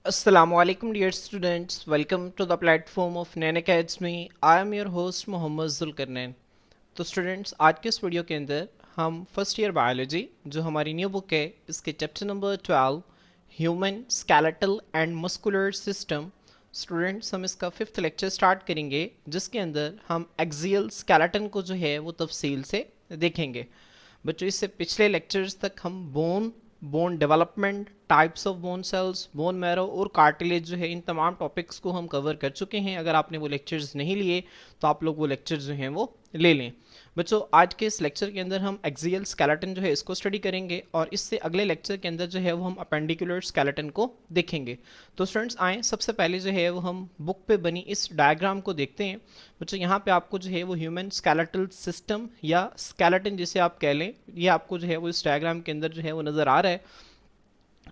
Assalamualaikum dear students, welcome to the platform of Nain Academy. I am your host Mohammad Zulqarnain. तो students, आज के इस video के अंदर हम फर्स्ट ईयर बायोलॉजी जो हमारी न्यू बुक है इसके chapter number 12 human skeletal and muscular system, students हम इसका फिफ्थ लेक्चर स्टार्ट करेंगे जिसके अंदर हम एक्सियल स्केलेटन को जो है वो तफसील से देखेंगे। बच्चों, इससे पिछले लेक्चर्स तक हम bone development, types of bone cells, bone marrow और कार्टिलेज जो है इन तमाम टॉपिक्स को हम कवर कर चुके हैं। अगर आपने वो लेक्चर्स नहीं लिए तो आप लोग वो लेक्चर्स जो हैं वो ले लें। बच्चों, आज के इस लेक्चर के अंदर हम एक्सियल स्केलेटन जो है इसको स्टडी करेंगे और इससे अगले लेक्चर के अंदर जो है वो हम अपेंडिकुलर स्केलेटन को देखेंगे। तो स्टूडेंट्स आएँ, सबसे पहले जो है वो हम बुक पे बनी इस डायग्राम को देखते हैं। बच्चों, यहाँ पे आपको जो है वो ह्यूमन स्केलेटल सिस्टम या स्केलेटन जिसे आप कह लें, ये आपको जो है वो इस डायग्राम के अंदर जो है वो नज़र आ रहा है।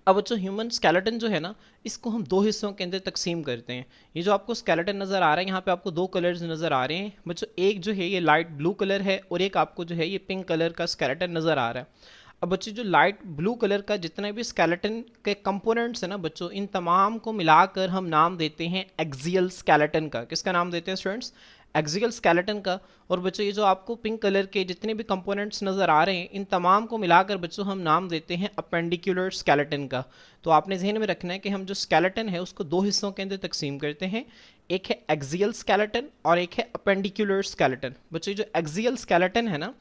अब बच्चों, ह्यूमन स्केलेटन जो है ना, इसको हम दो हिस्सों के अंदर तकसीम करते हैं। ये जो आपको स्केलेटन नज़र आ रहा है, यहाँ पे आपको दो कलर्स नज़र आ रहे हैं बच्चों। एक जो है ये लाइट ब्लू कलर है और एक आपको जो है ये पिंक कलर का स्केलेटन नज़र आ रहा है। अब बच्चों, जो लाइट ब्लू कलर का जितने भी स्केलेटन के कंपोनेंट्स है ना बच्चों, इन तमाम को मिलाकर हम नाम देते हैं एक्सियल स्केलेटन का। किसका नाम देते हैं स्टूडेंट्स? एक्सियल स्केलेटन का। और बच्चों, ये जो आपको पिंक कलर के जितने भी कंपोनेंट्स नज़र आ रहे हैं इन तमाम को मिलाकर बच्चों हम नाम देते हैं अपेंडिकुलर स्केलेटन का। तो आपने जहन में रखना है कि हम जो स्केलेटन है उसको दो हिस्सों के अंदर तकसीम करते हैं, एक है एक्सियल स्केलेटन और एक है अपेंडिकुलर स्केलेटन। बच्चों, जो एक्सियल स्केलेटन है ना,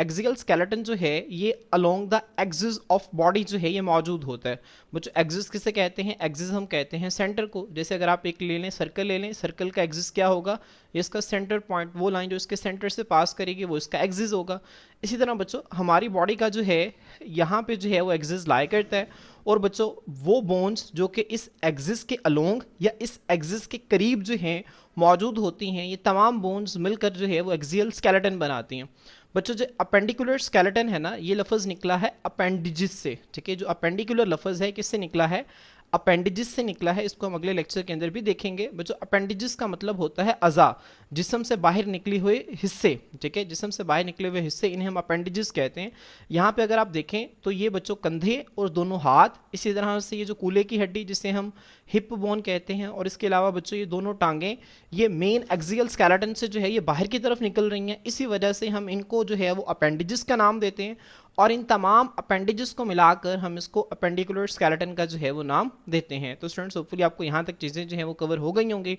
एक्सियल स्केलेटन जो है ये along the axis of body जो है ये मौजूद होता है। बच्चों, एक्सिस किसे कहते हैं? एक्सिस हम कहते हैं सेंटर को। जैसे अगर आप एक ले लें, सर्कल ले लें, सर्कल का एक्सिस क्या होगा? ये इसका सेंटर पॉइंट, वो लाइन जो इसके सेंटर से पास करेगी वो इसका एक्सिस होगा। इसी तरह बच्चों, हमारी बॉडी का जो है यहाँ पे जो है वो एक्सिस लाई करता है। और बच्चों, वो बोन्स जो कि इस एक्सिस के अलोंग या इस एक्सिस के करीब जो हैं मौजूद होती हैं, ये तमाम बोन्स मिलकर जो है वो एक्सियल स्केलेटन बनाती हैं। बच्चों, जो अपेंडिकुलर स्केलेटन है ना, ये लफ्ज़ निकला है अपेंडिजिस से। ठीक है, जो अपेंडिकुलर लफ्ज़ है किससे निकला है? अपेंडिजिस से निकला है। इसको हम अगले लेक्चर के अंदर भी देखेंगे। बच्चों, अपेंडिजिस का मतलब होता है अज़ा, जिस्म से बाहर निकली हुए हिस्से। ठीक है, जिस्म से बाहर निकले हुए हिस्से, इन्हें हम अपेंडिजिस कहते हैं। यहाँ पे अगर आप देखें तो ये बच्चों कंधे और दोनों हाथ, इसी तरह से ये जो कूल्हे की हड्डी जिसे हम हिप बोन कहते हैं, और इसके अलावा बच्चों ये दोनों टांगें, ये मेन एक्सियल स्केलेटन से जो है ये बाहर की तरफ निकल रही हैं। इसी वजह से हम इनको जो है वो अपेंडिजिस का नाम देते हैं और इन तमाम अपेंडिजेस को मिलाकर हम इसको अपेंडिकुलर स्केलेटन का जो है वो नाम देते हैं। तो स्टूडेंट्स, होपफुली आपको यहाँ तक चीज़ें जो है वो कवर हो गई होंगी।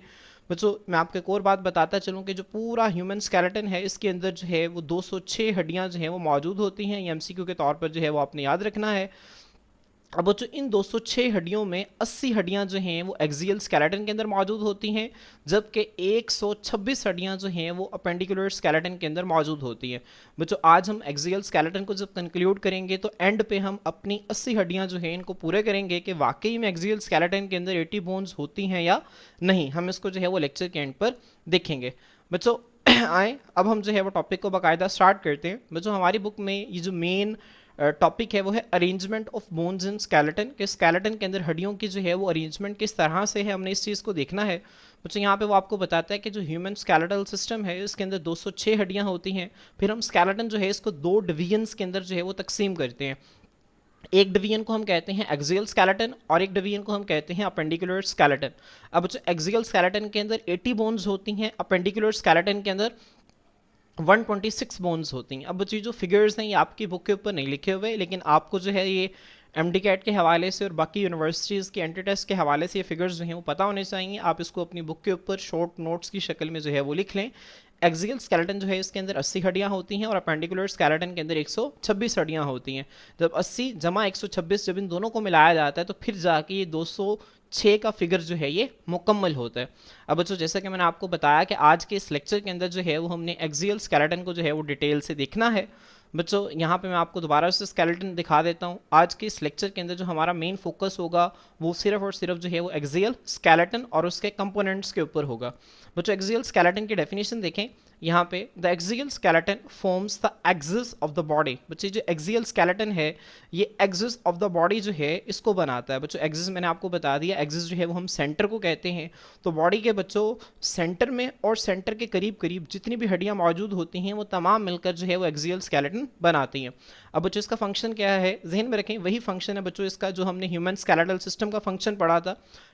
बच्चों, मैं आपको एक और बात बताता चलूँ कि जो पूरा ह्यूमन स्केलेटन है इसके अंदर जो है वो 206 हड्डियाँ जो हैं वो मौजूद होती हैं। ये एमसीक्यू के तौर पर जो है वो आपने याद रखना है। अब बच्चों, इन 206 हड्डियों में 80 हड्डियां जो हैं वो एक्सियल स्केलेटन के अंदर मौजूद होती हैं, जबकि 126 हड्डियां जो हैं वो अपेंडिकुलर स्केलेटन के अंदर मौजूद होती हैं। बच्चों, आज हम एक्सियल स्केलेटन को जब कंक्लूड करेंगे तो एंड पे हम अपनी 80 हड्डियां जो हैं इनको पूरे करेंगे कि वाकई में एक्सियल स्केलेटन के अंदर 80 बोन्स होती हैं या नहीं। हम इसको जो है वो लेक्चर के एंड पर देखेंगे। बच्चों आए, अब हम जो है वो टॉपिक को बाकायदा स्टार्ट करते हैं। बच्चों, हमारी बुक में ये जो मेन टॉपिक है वो है arrangement of bones in skeleton, के स्केलेटन के अंदर हड्डियों की जो है वो अरेंजमेंट किस तरह से है, हमने इस चीज़ को देखना है। बच्चों, यहाँ पे वो आपको बताता है कि जो ह्यूमन स्केलेटल सिस्टम है इसके अंदर 206 हड्डियाँ होती हैं। फिर हम स्केलेटन जो है इसको दो डिवीजन्स के अंदर जो है वो तकसीम करते हैं। एक डिवीजन को हम कहते हैं एक्सियल स्केलेटन और एक डिवीजन को हम कहते हैं अपेंडिकुलर स्केलेटन। अब जो एक्सियल स्केलेटन के अंदर 80 बोन्स होती हैं, अपेंडिकुलर स्केलेटन के अंदर 126 बोन्स होती हैं। अब बच्चे, जो फिगर्स हैं ये आपकी बुक के ऊपर नहीं लिखे हुए, लेकिन आपको जो है ये एमडी कैट के हवाले से और बाकी यूनिवर्सिटीज़ के एंट्री टेस्ट के हवाले से ये फिगर्स जो हैं वो पता होने चाहिए। आप इसको अपनी बुक के ऊपर शॉर्ट नोट्स की शक्ल में जो है वो लिख लें। एक्सियल स्केलेटन जो है इसके अंदर 80 हड्डियाँ होती हैं और अपेंडिकुलर स्केलेटन के अंदर 126 हड्डियाँ होती हैं। जब 80 जमा 126 जब इन दोनों को मिलाया जाता है तो फिर जाके ये 206 का फिगर जो है ये मुकम्मल होता है। अब बच्चों, जैसा कि मैंने आपको बताया कि आज के इस लेक्चर के अंदर जो है वो हमने एक्सियल स्केलेटन को जो है वो डिटेल से देखना है। बच्चों, यहाँ पे मैं आपको दोबारा से स्केलेटन दिखा देता हूँ। आज के इस लेक्चर के अंदर जो हमारा मेन फोकस होगा वो सिर्फ और सिर्फ जो है वो एक्सियल स्केलेटन और उसके कंपोनेंट्स के ऊपर होगा। बच्चों, एक्सियल स्केलेटन की डेफिनेशन देखें। यहाँ पे the axial skeleton forms the axis of the body. बच्चे जो एक्सियल स्केलेटन है ये एक्सिस ऑफ द बॉडी जो है इसको बनाता है। बच्चों एक्सिस मैंने आपको बता दिया, एक्सिस जो है वो हम सेंटर को कहते हैं। तो बॉडी के बच्चों सेंटर में और सेंटर के करीब करीब जितनी भी हड्डियाँ मौजूद होती हैं वो तमाम मिलकर जो है वो एक्सियल स्केलेटन बनाती हैं। अब बच्चों इसका फंक्शन क्या है जहन में रखें, वही फंक्शन है बच्चों इसका जो हमने ह्यूमन स्केलेटल सिस्टम का फंक्शन पढ़ा था।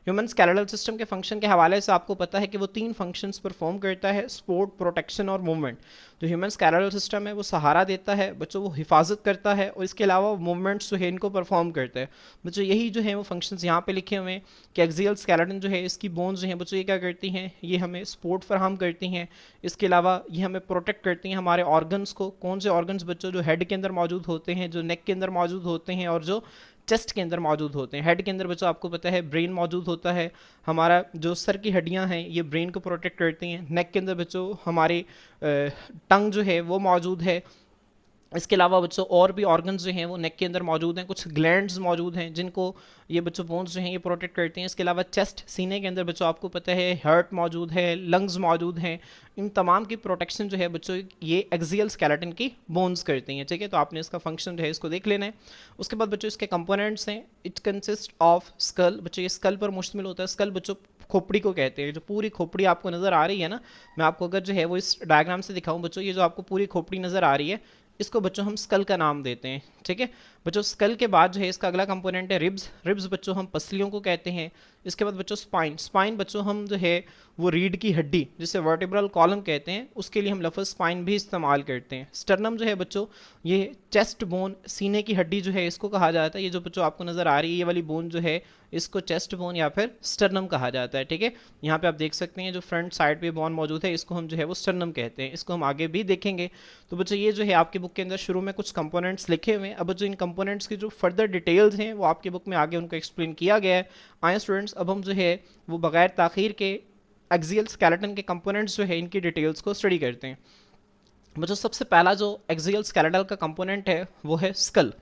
ह्यूमन स्केलेटल सिस्टम के फंक्शन के हवाले से आपको पता है कि वो 3 फंक्शंस परफॉर्म करता है, सपोर्ट, प्रोटेक्शन और मूवमेंट। जो ह्यूमन स्केलेटल सिस्टम है वो सहारा देता है बच्चों, वो हिफाजत करता है और इसके अलावा मूवमेंट्स जो है इनको परफॉर्म करता है। बच्चों यही जो है वो फंक्शंस यहाँ पे लिखे हुए हैं कि एक्सियल स्केलेटन जो है इसकी बोन्स जो हैं बच्चों ये क्या करती हैं, ये हमें सपोर्ट फराहम करती हैं। इसके अलावा ये हमें प्रोटेक्ट करती हैं हमारे ऑर्गन्स को। कौन से ऑर्गन्स बच्चों, जो हेड के अंदर मौजूद होते हैं, जो नेक के अंदर मौजूद होते हैं और जो चेस्ट के अंदर मौजूद होते हैं। हेड के अंदर बच्चों आपको पता है ब्रेन मौजूद होता है, हमारा जो सर की हड्डियां हैं ये ब्रेन को प्रोटेक्ट करती हैं। नेक के अंदर बच्चों हमारी टंग जो है वो मौजूद है। इसके अलावा बच्चों और भी ऑर्गन्स जो हैं वो नेक के अंदर मौजूद हैं, कुछ ग्लैंड्स मौजूद हैं जिनको ये बच्चों बोन्स जो हैं ये प्रोटेक्ट करते हैं। इसके अलावा चेस्ट, सीने के अंदर बच्चों आपको पता है हार्ट मौजूद है, लंग्स मौजूद हैं। इन तमाम की प्रोटेक्शन जो है बच्चों ये एक्सियल स्केलेटन की बोन्स करती हैं। ठीक है, तो आपने इसका फंक्शन जो है इसको देख लेना है। उसके बाद बच्चों इसके कंपोनेंट्स हैं। It consist of skull. बच्चों ये स्कल पर मुश्तमिल होता है। स्कल बच्चों खोपड़ी को कहते हैं। जो पूरी खोपड़ी आपको नज़र आ रही है ना, मैं आपको अगर जो है वो इस डायग्राम से दिखाऊं बच्चों, ये जो आपको पूरी खोपड़ी नज़र आ रही है इसको बच्चों हम स्कल का नाम देते हैं। ठीक है बच्चों, स्कल के बाद जो है इसका अगला कंपोनेंट है रिब्स। रिब्स बच्चों हम पसलियों को कहते हैं। इसके बाद बच्चों स्पाइन। स्पाइन बच्चों हम जो है वो रीढ़ की हड्डी जिसे वर्टिब्रल कॉलम कहते हैं उसके लिए हम लफ्ज़ स्पाइन भी इस्तेमाल करते हैं। स्टर्नम जो है बच्चों ये चेस्ट बोन, सीने की हड्डी जो है इसको कहा जाता है। ये जो बच्चों आपको नज़र आ रही है ये वाली बोन जो है इसको चेस्ट बोन या फिर स्टर्नम कहा जाता है। ठीक है, यहाँ पे आप देख सकते हैं जो फ्रंट साइड पे बोन मौजूद है इसको हम जो है वो स्टर्नम कहते हैं। इसको हम आगे भी देखेंगे। तो बच्चों ये जो है आपकी बुक के अंदर शुरू में कुछ कंपोनेंट्स लिखे हुए हैं। अब जो इन कंपोनेंट्स की जो फर्दर डिटेल्स हैं वो आपकी बुक में आगे उनको एक्सप्लेन किया गया है। आए स्टूडेंट्स, अब हम जो है वो बगैर ताखीर के एक्सियल स्केलेटन के कंपोनेंट्स जो है इनकी डिटेल्स को स्टडी करते हैं। बच्चों सबसे पहला जो एक्सियल स्केलेटल का कंपोनेंट है वो है स्कल।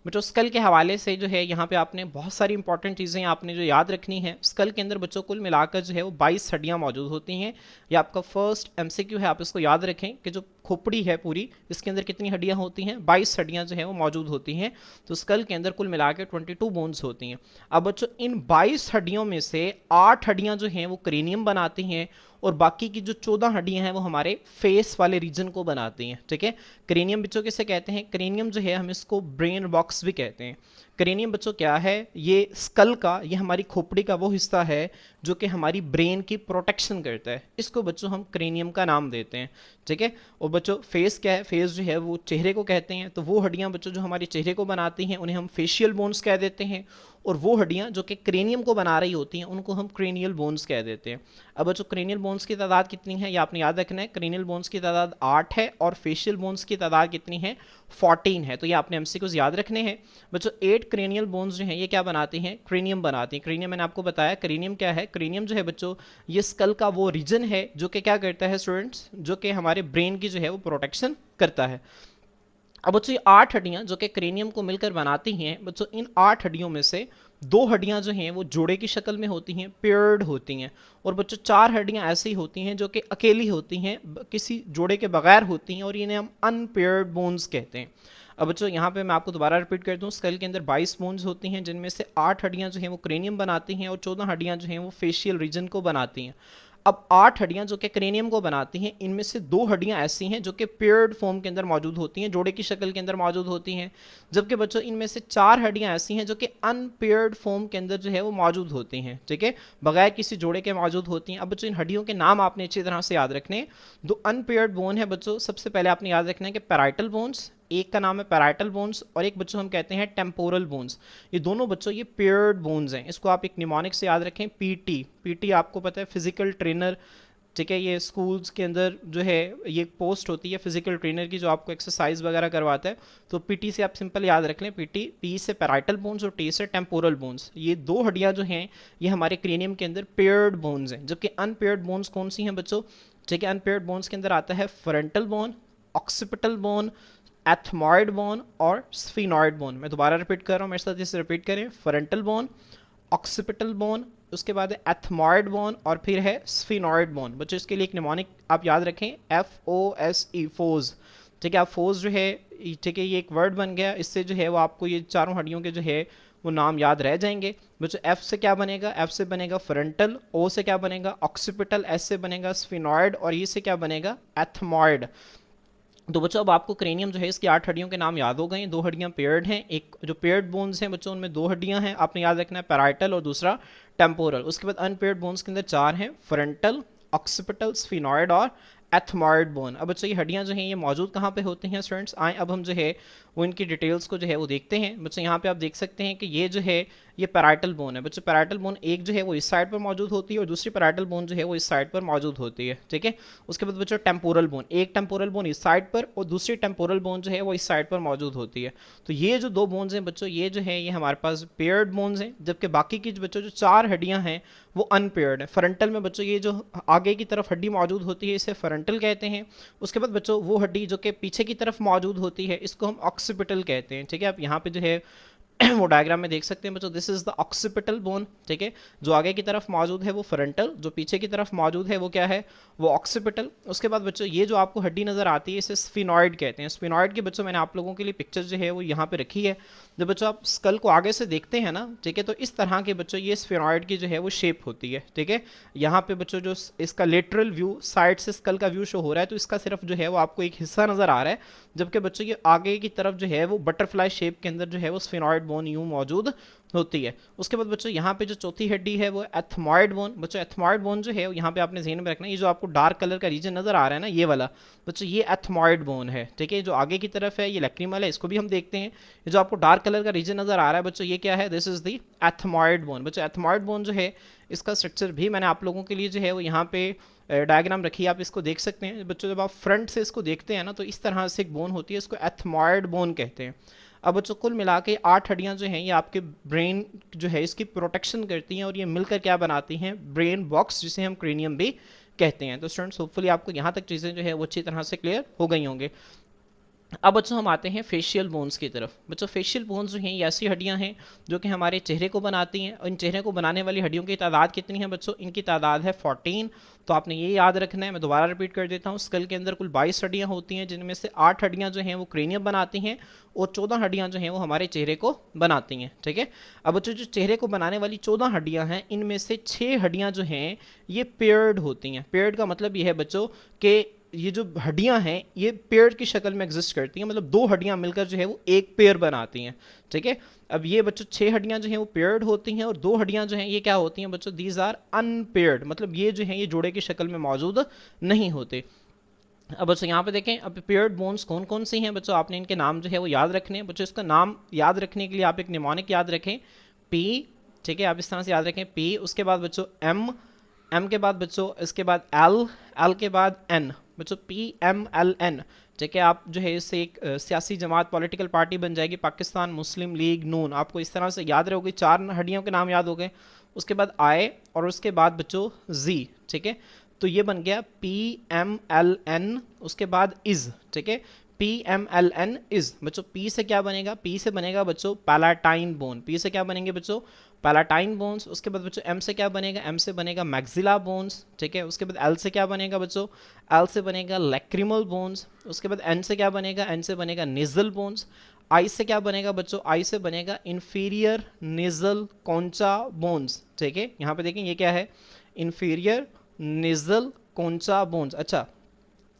बच्चों स्कल के हवाले से जो है यहाँ पे आपने बहुत सारी इंपॉर्टेंट चीज़ें आपने जो याद रखनी है। स्कल के अंदर बच्चों कुल मिलाकर जो है वो 22 हड्डियाँ मौजूद होती हैं। ये आपका फर्स्ट एमसीक्यू है, आप इसको याद रखें कि जो खोपड़ी है पूरी इसके अंदर कितनी हड्डियाँ होती हैं, 22 हड्डियाँ जो है वो मौजूद होती हैं। तो स्कल के अंदर कुल मिलाकर 22 बोन्स होती हैं। अब बच्चों इन 22 हड्डियों में से 8 हड्डियाँ जो हैं वो क्रेनियम बनाती हैं और बाकी की जो 14 हड्डियां हैं वो हमारे फेस वाले रीजन को बनाती हैं। ठीक है, क्रेनियम बच्चों किसे कहते हैं, क्रेनियम जो है हम इसको ब्रेन बॉक्स भी कहते हैं। क्रेनियम बच्चों क्या है, ये स्कल का, ये हमारी खोपड़ी का वो हिस्सा है जो कि हमारी ब्रेन की प्रोटेक्शन करता है। इसको बच्चों हम क्रेनियम का नाम देते हैं। ठीक है, और बच्चों फेस क्या है, फेस जो है वो चेहरे को कहते हैं। तो वो हड्डियां बच्चों जो हमारे चेहरे को बनाती हैं उन्हें हम फेशियल बोन्स कह देते हैं, और वो हड्डियां जो कि क्रेनियम को बना रही होती हैं उनको हम क्रेनियल बोन्स कह देते हैं। अब बच्चों क्रेनियल बोन्स की तादाद कितनी है ये आपने याद रखना है। क्रेनियल बोन्स की तादाद 8 है और फेशियल बोन्स की तादाद कितनी है, 14 है। तो ये आपने एमसीक्यूज याद रखने हैं। बच्चों 8 क्रेनियल बोन्स जो हैं ये क्या बनाती हैं, क्रेनियम बनाती हैं। क्रेनियम मैंने आपको बताया, क्रेनियम क्या है, क्रेनियम जो है बच्चों ये स्कल का वो रीजन है जो कि क्या करता है स्टूडेंट्स, जो कि हमारे ब्रेन की जो है वो प्रोटेक्शन करता है। अब बच्चों ये 8 हड्डियां जो कि क्रेनियम को मिलकर बनाती हैं, बच्चों इन 8 हड्डियों में से 2 हड्डियां जो हैं वो जोड़े की शक्ल में होती हैं, पेयर्ड होती हैं। और बच्चों 4 हड्डियां ऐसी होती हैं जो कि अकेली होती हैं, किसी जोड़े के बगैर होती हैं, और इन्हें हम अनपेयर्ड बोन्स कहते हैं। अब बच्चों यहाँ पे मैं आपको दोबारा रिपीट कर दूँ, स्कल के अंदर 22 बोन्स होती हैं जिनमें से 8 हड्डियाँ जो हैं वो क्रेनियम बनाती हैं और 14 हड्डियाँ जो हैं वो फेशियल रीजन को बनाती हैं। अब 8 हड्डियां जो कि क्रेनियम को बनाती हैं, इनमें से 2 हड्डियां ऐसी हैं जो कि पेयर्ड फॉर्म के अंदर मौजूद होती हैं, जोड़े की शक्ल के अंदर मौजूद होती हैं। जबकि बच्चों इनमें से 4 हड्डियां ऐसी हैं जो कि अनपेयर्ड फॉर्म के अंदर जो है वो मौजूद होती हैं। ठीक है, बगैर किसी जोड़े के मौजूद होती हैं। अब बच्चों इन हड्डियों के नाम आपने अच्छी तरह से याद रखने हैं। 2 अनपेयर्ड बोन है बच्चों, सबसे पहले आपने याद रखना है कि पैराइटल बोन्स, एक का नाम है पैराइटल बोन्स और एक बच्चों हम कहते हैं टेम्पोरल बोन्स। ये दोनों बच्चों ये पेयर्ड बोन्स हैं। इसको आप एक निमोनिक से याद रखें, पीटी। पीटी आपको पता है फिजिकल ट्रेनर। ठीक है, ये स्कूल्स के अंदर जो है ये पोस्ट होती है फिजिकल ट्रेनर की जो आपको एक्सरसाइज वगैरह करवाता है। तो पीटी से आप सिंपल याद रख लें, पीटी, पी से पैराइटल बोन्स और टी से टेम्पोरल बोन्स। ये 2 हड्डियां जो हैं ये हमारे क्रेनियम के अंदर पेयर्ड बोन्स हैं। जबकि अनपेयर्ड बोन्स कौन सी हैं बच्चों, ठीक है, अनपेयर्ड बोन्स के अंदर आता है frontal bone, occipital bone, ethmoid bone और स्फिनॉइड बोन। मैं दोबारा रिपीट कर रहा हूँ, मेरे साथ इसे रिपीट करें, फ्रंटल बोन, ऑक्सीपिटल बोन, उसके बाद है एथमॉइड बोन और फिर है स्फिनॉइड बोन। बच्चों इसके लिए एक निमोनिक आप याद रखें, FOSE, फोज। ठीक है, आप फोज जो है, ठीक है, ये एक वर्ड बन गया, इससे जो है वो आपको ये चारों हड्डियों के जो है वो नाम याद रह जाएंगे। बच्चों एफ से क्या बनेगा, एफ से बनेगा फ्रंटल, ओ से क्या बनेगा ऑक्सीपिटल, एस से बनेगा स्फिनॉइड और ई से क्या बनेगा एथमॉइड। तो बच्चों अब आपको क्रेनियम जो है इसकी 8 हड्डियों के नाम याद हो गए। 2 हड्डियां पेयर्ड हैं, एक जो पेयर्ड बोन्स हैं बच्चों उनमें 2 हड्डियां हैं, आपने याद रखना है पैराइटल और दूसरा टेम्पोरल। उसके बाद अनपेयर्ड बोन्स के अंदर 4 हैं, फ्रंटल, ऑक्सीपिटल, स्फिनॉइड और एथमॉइड बोन। अब बच्चों ये हड्डियां जो हैं ये मौजूद कहाँ पे होती हैं स्टूडेंट्स, आए अब हम जो है वो इनकी डिटेल्स को जो है वो देखते हैं। बच्चों यहाँ पे आप देख सकते हैं कि ये जो है ये पैराइटल बोन है। बच्चों पैराइटल बोन एक जो है वो इस साइड पर मौजूद होती है और दूसरी पैराइटल बोन जो है वो इस साइड पर मौजूद होती है। ठीक है, उसके बाद बच्चों टेम्पोरल बोन, एक टेम्पोरल बोन इस साइड पर और दूसरी टेम्पोरल बोन जो है वो इस साइड पर मौजूद होती है। तो ये जो 2 बोन्स हैं बच्चों ये जो है ये हमारे पास पेयर्ड बोन्स हैं, जबकि बाकी की बच्चों जो 4 हड्डियां हैं वो अनपेयर्ड है। फ्रंटल में बच्चों ये जो आगे की तरफ हड्डी मौजूद होती है इसे फ्रंटल कहते हैं। उसके बाद बच्चों वो हड्डी जो कि पीछे की तरफ मौजूद होती है इसको हम ऑक्सीपिटल कहते हैं। ठीक है, आप यहाँ पे जो है वो डायग्राम में देख सकते हैं बच्चों, this is the occipital bone. ठीक है, जो आगे की तरफ मौजूद है वो फ्रंटल, जो पीछे की तरफ मौजूद है वो क्या है, वो ऑक्सीपिटल। उसके बाद बच्चों ये जो आपको हड्डी नजर आती है इसे स्फिनॉइड कहते हैं। स्फिनॉइड के बच्चों मैंने आप लोगों के लिए पिक्चर जो है वो यहाँ पे रखी है। जब बच्चों आप स्कल को आगे से देखते हैं ना, ठीक है, तो इस तरह के बच्चों ये स्फिनॉइड की जो है वो शेप होती है। ठीक है, यहाँ पे बच्चों जो इसका लेटरल व्यू साइड से स्कल का व्यू शो हो रहा है तो इसका सिर्फ जो है वो आपको एक हिस्सा नजर आ रहा है, जबकि बच्चों ये आगे की तरफ जो है वो बटरफ्लाई शेप के अंदर जो है वो स्फिनॉइड बोन यूं मौजूद होती है। उसके बाद बच्चों यहाँ पे जो चौथी हड्डी है वो एथमॉइड बोन। बच्चों एथमॉइड बोन जो है यहाँ पे आपने ध्यान में रखना है, ये जो आपको डार्क कलर का रीजन नजर आ रहा है ना ये वाला, बच्चों ये एथमॉइड बोन है। ठीक है, जो आगे की तरफ है ये लैक्रिमल है, इसको भी हम देखते हैं। ये जो आपको डार्क कलर का रीजन नजर आ रहा है बच्चों ये क्या है, this is the ethmoid bone. बच्चों एथमॉइड बोन जो है इसका स्ट्रक्चर भी मैंने आप लोगों के लिए जो है वो यहाँ पे डायग्राम रखी है, आप इसको देख सकते हैं। बच्चों जब आप फ्रंट से इसको देखते हैं ना तो इस तरह से एक बोन होती है, इसको एथमॉइड बोन कहते हैं। अब बच्चों कुल मिला के 8 हड्डियां जो हैं ये आपके ब्रेन जो है इसकी प्रोटेक्शन करती हैं और ये मिलकर क्या बनाती हैं, ब्रेन बॉक्स, जिसे हम क्रेनियम भी कहते हैं। तो स्टूडेंट्स होपफुली आपको यहाँ तक चीज़ें जो है वो अच्छी तरह से क्लियर हो गई होंगे। अब बच्चों हम आते हैं फेशियल बोन्स की तरफ। बच्चों फेशियल बोन्स जो हैं ये ऐसी हड्डियां हैं जो कि हमारे चेहरे को बनाती हैं, और इन चेहरे को बनाने वाली हड्डियों की तादाद कितनी है बच्चों, इनकी तादाद है 14। तो आपने ये याद रखना है, मैं दोबारा रिपीट कर देता हूँ। स्कल के अंदर कुल 22 हड्डियां होती हैं, जिनमें से 8 हड्डियां जो हैं वो क्रेनियम बनाती हैं और 14 हड्डियां जो हैं वो हमारे चेहरे को बनाती हैं। ठीक है, अब बच्चों जो चेहरे को बनाने वाली 14 हड्डियां हैं इनमें से 6 हड्डियां जो हैं ये पेयर्ड होती हैं। पेयर्ड का मतलब ये है बच्चों कि ये जो हड्डियां हैं ये पेयर की शक्ल में एग्जिस्ट करती हैं, मतलब 2 हड्डियां मिलकर जो है वो एक पेयर बनाती हैं। ठीक है, अब ये बच्चों 6 हड्डियां जो हैं वो पेयर्ड होती हैं और 2 हड्डियां जो हैं ये क्या होती हैं बच्चों, दीज आर अनपेयर्ड, मतलब ये जो हैं ये जोड़े की शक्ल में मौजूद नहीं होते। अब बच्चों यहाँ पे देखें, अब पेयर्ड बोन्स कौन कौन सी हैं बच्चों, आपने इनके नाम जो है वो याद रखने हैं। बच्चों इसका नाम याद रखने के लिए आप एक निमोनिक याद रखें, पी। ठीक है, आप इस तरह से याद रखें पी, उसके बाद बच्चों एम, एम के बाद बच्चों इसके बाद एल, एल के बाद एन, बच्चों PMLN। ठीक है, आप जो है इससे एक सियासी जमात पॉलिटिकल पार्टी बन जाएगी, पाकिस्तान मुस्लिम लीग नून, आपको इस तरह से याद रहोगे, 4 हड्डियों के नाम याद हो गए। उसके बाद आई और उसके बाद बच्चों जी। ठीक है, तो ये बन गया PMLN, उसके बाद इज। ठीक है, PMLN इज। बच्चों पी से क्या बनेगा, पी से बनेगा बच्चों पैलाटाइन बोन, पी से क्या बनेंगे बच्चों पैलाटाइन बोन्स। उसके बाद बच्चों एम से क्या बनेगा, एम से बनेगा मैक्सिला बोन्स। ठीक है, उसके बाद एल से क्या बनेगा बच्चों, एल से बनेगा लैक्रिमल बोन्स। उसके बाद एन से क्या बनेगा, एन से बनेगा नेजल बोन्स। आई से क्या बनेगा बच्चों, आई से बनेगा इंफीरियर नेजल कॉन्चा बोन्स। ठीक है, यहाँ पे देखें ये क्या है, इंफीरियर नेजल कॉन्चा बोन्स। अच्छा,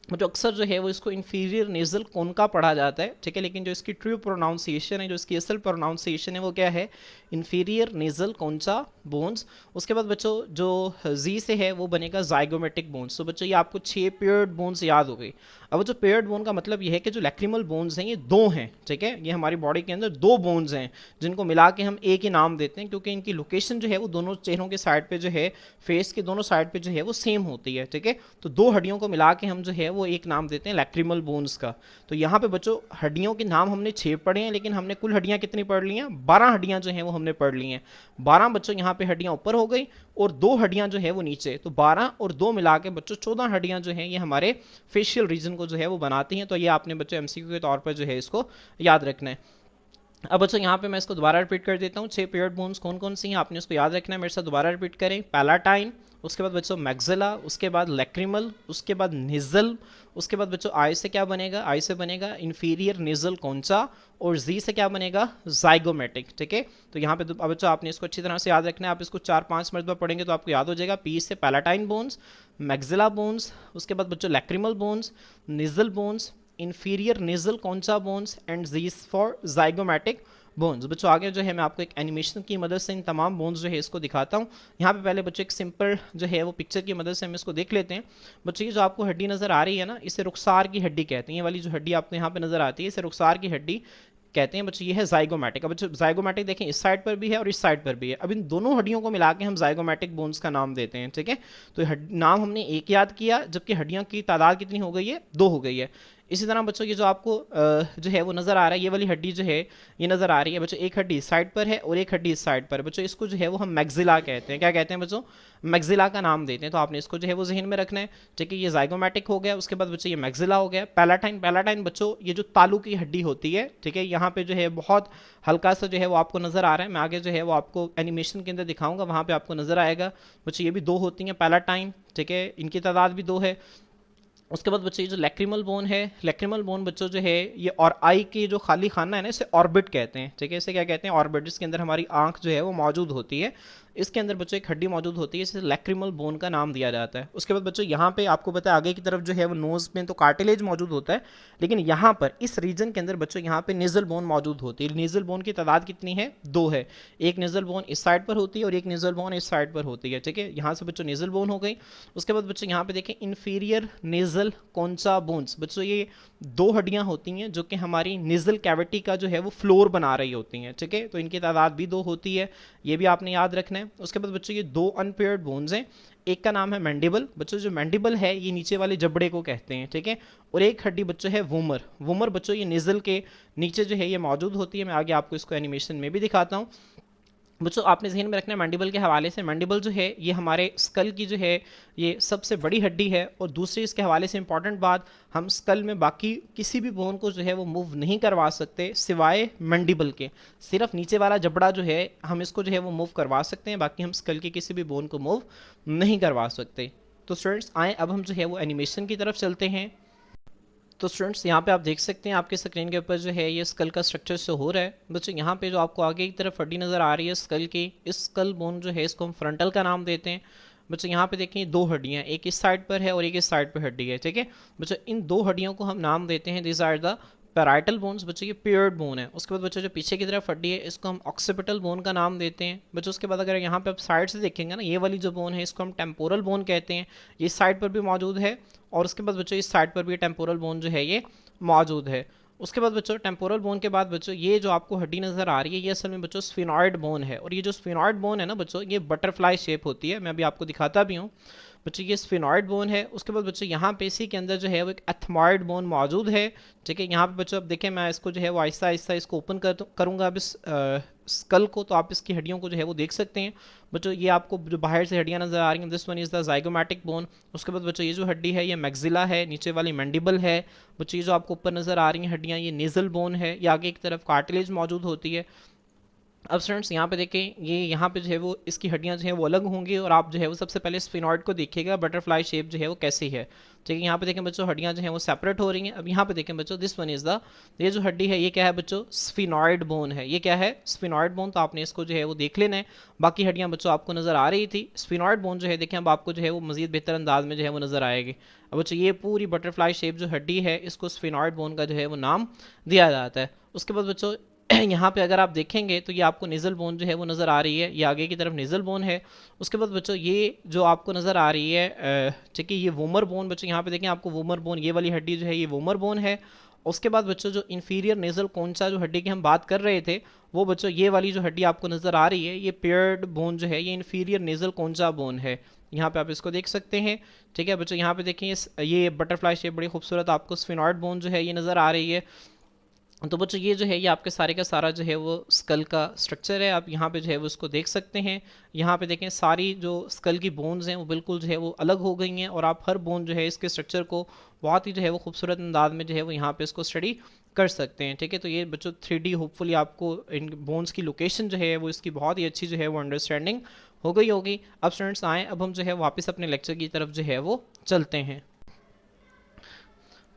जो अक्सर जो है वो इसको इंफीरियर नेजल कोनका पढ़ा जाता है। ठीक है, लेकिन जो इसकी ट्रू प्रोनाउंसिएशन है, जो इसकी असल प्रोनाउंसिएशन है वो क्या है, इंफीरियर नेजल कॉन्चा बोन्स। उसके बाद बच्चों जो जी से है वो बनेगा जाइगोमेटिक बोन्स। तो बच्चों ये आपको 6 पेयर्ड बोन्स याद हो गई। अब जो पेयर्ड बोन का मतलब ये है कि जो लैक्रिमल बोन्स हैं ये 2 हैं। ठीक है, ये हमारी बॉडी के अंदर 2 बोन्स हैं जिनको मिला के हम एक ही नाम देते हैं, क्योंकि इनकी लोकेशन जो है वो दोनों चेहरों के साइड पे जो है, फेस के दोनों साइड पे जो है वो सेम होती है। ठीक है, तो 2 हड्डियों को मिला के हम जो है वो एक नाम देते हैं लैक्रिमल बोन्स का। तो यहाँ पे बच्चों हड्डियों के नाम हमने 6 पढ़े हैं, लेकिन हमने कुल हड्डियाँ कितनी पढ़ ली हैं, 12 हड्डियाँ जो हैं वो हमने पढ़ ली हैं। 12 बच्चों यहाँ पे हड्डियाँ ऊपर हो गई और 2 हड्डियाँ जो है वो नीचे, तो 12 और 2 मिला के बच्चों 14 हड्डियाँ जो हैं ये हमारे फेशियल रीजन को जो है वो बनाती हैं। तो ये आपने बच्चों MCQ के तौर पर जो है इसको याद रखना है। अब बच्चों यहाँ पे मैं इसको दोबारा रिपीट कर देता हूँ। 6 पेयर्ड बोन्स कौन कौन सी हैं आपने उसको याद रखना है, मेरे साथ दोबारा रिपीट करें। पैलाटाइन, उसके बाद बच्चों मैक्सिला, उसके बाद लैक्रिमल, उसके बाद निजल, उसके बाद बच्चों आई से क्या बनेगा, आई से बनेगा इंफीरियर निजल कौनसा, और जी से क्या बनेगा, जाइगोमेटिक। ठीक है, तो यहाँ पे अब बच्चों आपने इसको अच्छी तरह से याद रखना है। आप इसको 4-5 मरतबा पढ़ेंगे तो आपको याद हो जाएगा। पी से पैलाटाइन बोन्स, मैक्सिला बोन्स, उसके बाद बच्चों lacrimal bones, Nissl bones, inferior Nissl कौनसा बोन्स, एंड जीस फॉर जाइगोमेटिक बोन्स। बच्चों आगे जो है मैं आपको एक एनिमेशन की मदद से इन तमाम बोन्स जो है इसको दिखाता हूँ। यहाँ पे पहले बच्चों एक सिंपल जो है वो पिक्चर की मदद से हम इसको देख लेते हैं। बच्चों ये जो आपको हड्डी नज़र आ रही है ना, इसे रुखसार की हड्डी कहते हैं। ये वाली जो हड्डी आपको यहाँ पे नज़र आती है इसे रुखसार की हड्डी कहते हैं। बच्चों ये है जाइगोमेटिक। अब बच्चों जाइगोमेटिक देखें इस साइड पर भी है और इस साइड पर भी है। अब इन दोनों हड्डियों को मिला के हम जाइगोमेटिक बोन्स का नाम देते हैं। ठीक है, तो नाम हमने एक याद किया, जबकि हड्डियों की तादाद कितनी हो गई है, 2 हो गई है। इसी तरह बच्चों ये जो आपको जो है वो नज़र आ रहा है, ये वाली हड्डी जो है ये नज़र आ रही है बच्चों, एक हड्डी इस साइड पर है और एक हड्डी इस साइड पर। बच्चों इसको जो है वो हम मैक्सिला कहते हैं। क्या कहते हैं बच्चों, मैक्सिला का नाम देते हैं। तो आपने इसको जो है वो जहन में रखना है। ठीक है, ये जाइगोमेटिक हो गया, उसके बाद बच्चों ये मैक्सिला हो गया। पैलाटाइन, पैलाटाइन बच्चों ये जो तालू की हड्डी होती है, ठीक है, यहाँ पे जो है बहुत हल्का सा जो है वो आपको नज़र आ रहा है। मैं आगे जो है वो आपको एनिमेशन के अंदर दिखाऊंगा, वहाँ पे आपको नज़र आएगा। बच्चों ये भी 2 होती हैं पैलाटाइन। ठीक है, इनकी तादाद भी 2 है। उसके बाद बच्चों ये जो लैक्रिमल बोन है, लैक्रिमल बोन बच्चों जो है ये और आई के जो खाली खाना है ना, इसे ऑर्बिट कहते हैं। ठीक है, इसे क्या कहते हैं, ऑर्बिट, जिसके अंदर हमारी आंख जो है वो मौजूद होती है। इसके अंदर बच्चों एक हड्डी मौजूद होती है, इसे लैक्रिमल बोन का नाम दिया जाता है। उसके बाद बच्चों यहाँ पे आपको पता है आगे की तरफ जो है वो नोज में तो कार्टिलेज मौजूद होता है, लेकिन यहाँ पर इस रीजन के अंदर बच्चों यहाँ पे नेजल बोन मौजूद होती है। नेजल बोन की तादाद कितनी है, 2 है। एक नेजल बोन इस साइड पर होती है और एक नेजल बोन इस साइड पर होती है। ठीक है, यहाँ से बच्चों नेजल बोन हो गई। उसके बाद बच्चों यहाँ पे देखें इंफीरियर नेजल कौनसा बोन्स। बच्चों ये 2 हड्डियाँ होती हैं जो कि हमारी नेजल कैविटी का जो है वो फ्लोर बना रही होती हैं। ठीक है, तो इनकी तादाद भी 2 होती है, ये भी आपने याद रखना है। उसके बाद बच्चों ये 2 अनपेयर्ड बोन्स हैं। एक का नाम है मैंडिबल। बच्चों जो मैंडिबल है ये नीचे वाले जबड़े को कहते हैं। ठीक है, और एक हड्डी बच्चों है वूमर। वूमर बच्चों ये नेजल के नीचे जो है ये मौजूद होती है। मैं आगे आपको इसको एनिमेशन में भी दिखाता हूँ। बच्चों आपने जहन में रखना है मैंडिबल के हवाले से, मैंडिबल जो है ये हमारे स्कल की जो है ये सबसे बड़ी हड्डी है। और दूसरी इसके हवाले से इंपॉर्टेंट बात, हम स्कल में बाकी किसी भी बोन को जो है वो मूव नहीं करवा सकते सिवाय मैंडिबल के। सिर्फ नीचे वाला जबड़ा जो है हम इसको जो है वो मूव करवा सकते हैं, बाकी हम स्कल के किसी भी बोन को मूव नहीं करवा सकते। तो स्टूडेंट्स आए अब हम जो है वो एनिमेशन की तरफ चलते हैं। तो स्टूडेंट्स यहाँ पे आप देख सकते हैं आपके स्क्रीन के ऊपर जो है ये स्कल का स्ट्रक्चर शो हो रहा है। बच्चों यहाँ पे जो आपको आगे की तरफ हड्डी नज़र आ रही है स्कल की, इस स्कल बोन जो है इसको हम फ्रंटल का नाम देते हैं। बच्चों यहाँ पे देखें 2 हड्डियाँ, एक इस साइड पर है और एक इस साइड पर हड्डी है। ठीक है बच्चों, इन 2 हड्डियों को हम नाम देते हैं this are the parietal bones. बच्चों ये पेयर्ड बोन है। उसके बाद बच्चों जो पीछे की तरफ हड्डी है इसको हम ऑक्सीपिटल बोन का नाम देते हैं। बच्चों उसके बाद अगर यहाँ पे आप साइड से देखेंगे ना, ये वाली जो बोन है इसको हम टेम्पोरल बोन कहते हैं। ये साइड पर भी मौजूद है और उसके बाद बच्चों इस साइड पर भी टेम्पोरल बोन जो है ये मौजूद है। उसके बाद बच्चों टेम्पोरल बोन के बाद बच्चों ये जो आपको हड्डी नज़र आ रही है ये असल में बच्चों स्फिनॉइड बोन है। और ये जो स्फिनॉइड बोन है ना बच्चों, ये बटरफ्लाई शेप होती है। मैं अभी आपको दिखाता भी हूँ। बच्चों ये स्फिनॉइड बोन है। उसके बाद बच्चों यहाँ पे इसी के अंदर जो है वो एक एथमॉइड बोन मौजूद है। ठीक है, यहाँ पे बच्चों अब देखें मैं इसको जो है वो आहिस्ता आहिस्ता इसको ओपन करूँगा अब इस स्कल को, तो आप इसकी हड्डियों को जो है वो देख सकते हैं। बच्चों ये आपको जो बाहर से हड्डियाँ नज़र आ रही हैं, this one is the zygomatic bone. उसके बाद बच्चों ये जो हड्डी है ये मैक्सिला है, नीचे वाली मैंडिबल है। बच्चों ये जो आपको ऊपर नज़र आ रही हैं हड्डियाँ ये नेजल बोन है, ये आगे एक तरफ कार्टिलेज मौजूद होती है। अब स्टूडेंट्स यहाँ पे देखें ये यहाँ पे जो है वो इसकी हड्डियाँ जो है वो अलग होंगी और आप जो है वो सबसे पहले स्फिनॉइड को देखिएगा बटरफ्लाई शेप जो है वो कैसी है। ठीक है, यहाँ पे देखें बच्चों हड्डियाँ जो हैं वो सेपरेट हो रही हैं। अब यहाँ पे देखें बच्चों दिस वन इज़ द, ये जो हड्डी है ये क्या है बच्चों, स्फिनॉइड बोन है। ये क्या है, स्फिनॉइड बोन। तो आपने इसको जो है वो देख लेना है। बाकी हड्डियाँ बच्चों आपको नज़र आ रही थी। स्फिनॉइड बोन जो है देखें अब आपको जो है वो मज़ीद बेहतर अंदाज में जो है वो नज़र आएगी। अब बच्चों ये पूरी बटरफ्लाई शेप जो हड्डी है इसको स्फिनॉइड बोन का जो है वो नाम दिया जाता है। उसके बाद बच्चों यहाँ पे अगर आप देखेंगे तो ये आपको नेजल बोन जो है वो नज़र आ रही है, ये आगे की तरफ नेजल बोन है। उसके बाद बच्चों ये जो आपको नज़र आ रही है ठीक है ये वोमर बोन। बच्चों यहाँ पे देखें आपको वोमर बोन, ये वाली हड्डी जो है ये वोमर बोन है। उसके बाद बच्चों जो इन्फीरियर नेजल कौनसा जो हड्डी की हम बात कर रहे थे वो बच्चों ये वाली जो हड्डी आपको नज़र आ रही है ये पेयर्ड बोन जो है ये इन्फीरियर नेजल कौनसा बोन है। यहाँ पे आप इसको देख सकते हैं। ठीक है बच्चों, यहाँ पे देखें ये बटरफ्लाई शेप बड़ी खूबसूरत आपको स्फिनॉइड बोन जो है ये नज़र आ रही है। तो बच्चों ये जो है ये आपके सारे का सारा जो है वो स्कल का स्ट्रक्चर है। आप यहाँ पे जो है वो उसको देख सकते हैं। यहाँ पे देखें सारी जो स्कल की बोन्स हैं वो बिल्कुल जो है वो अलग हो गई हैं और आप हर बोन जो है इसके स्ट्रक्चर को बहुत ही जो है वो खूबसूरत अंदाज में जो है वो यहाँ पे इसको स्टडी कर सकते हैं। ठीक है, तो ये बच्चों 3D होपफुली आपको इन बोन्स की लोकेशन जो है वो इसकी बहुत ही अच्छी जो है वो अंडरस्टैंडिंग हो गई होगी। अब स्टूडेंट्स आएँ, अब हम जो है वापस अपने लेक्चर की तरफ जो है वो चलते हैं।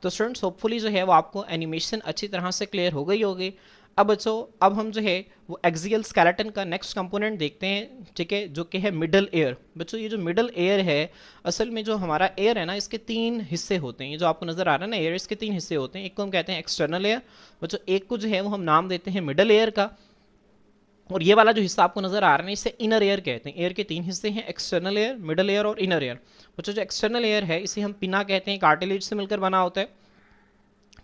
तो स्टूडेंट्स होपफुली जो है वो आपको एनिमेशन अच्छी तरह से क्लियर हो गई होगी। अब बच्चों, अब हम जो है वो एक्सियल स्केलेटन का नेक्स्ट कंपोनेंट देखते हैं, ठीक है, जो कि है मिडल एयर। बच्चों ये जो मिडल एयर है, असल में जो हमारा एयर है ना, इसके 3 हिस्से होते हैं। ये जो आपको नजर आ रहा है ना एयर, इसके 3 हिस्से होते हैं। एक को हम कहते हैं एक्सटर्नल एयर बच्चों, एक को जो है वो हम नाम देते हैं मिडल एयर का, और ये वाला जो हिस्सा आपको नजर आ रहा है ना, इसे इनर एयर कहते हैं। एयर के 3 हिस्से हैं, एक्सटर्नल एयर, मिडल एयर और इनर एयर। बच्चों जो एक्सटर्नल एयर है इसे हम पिना कहते हैं, कार्टिलेज से मिलकर बना होता है।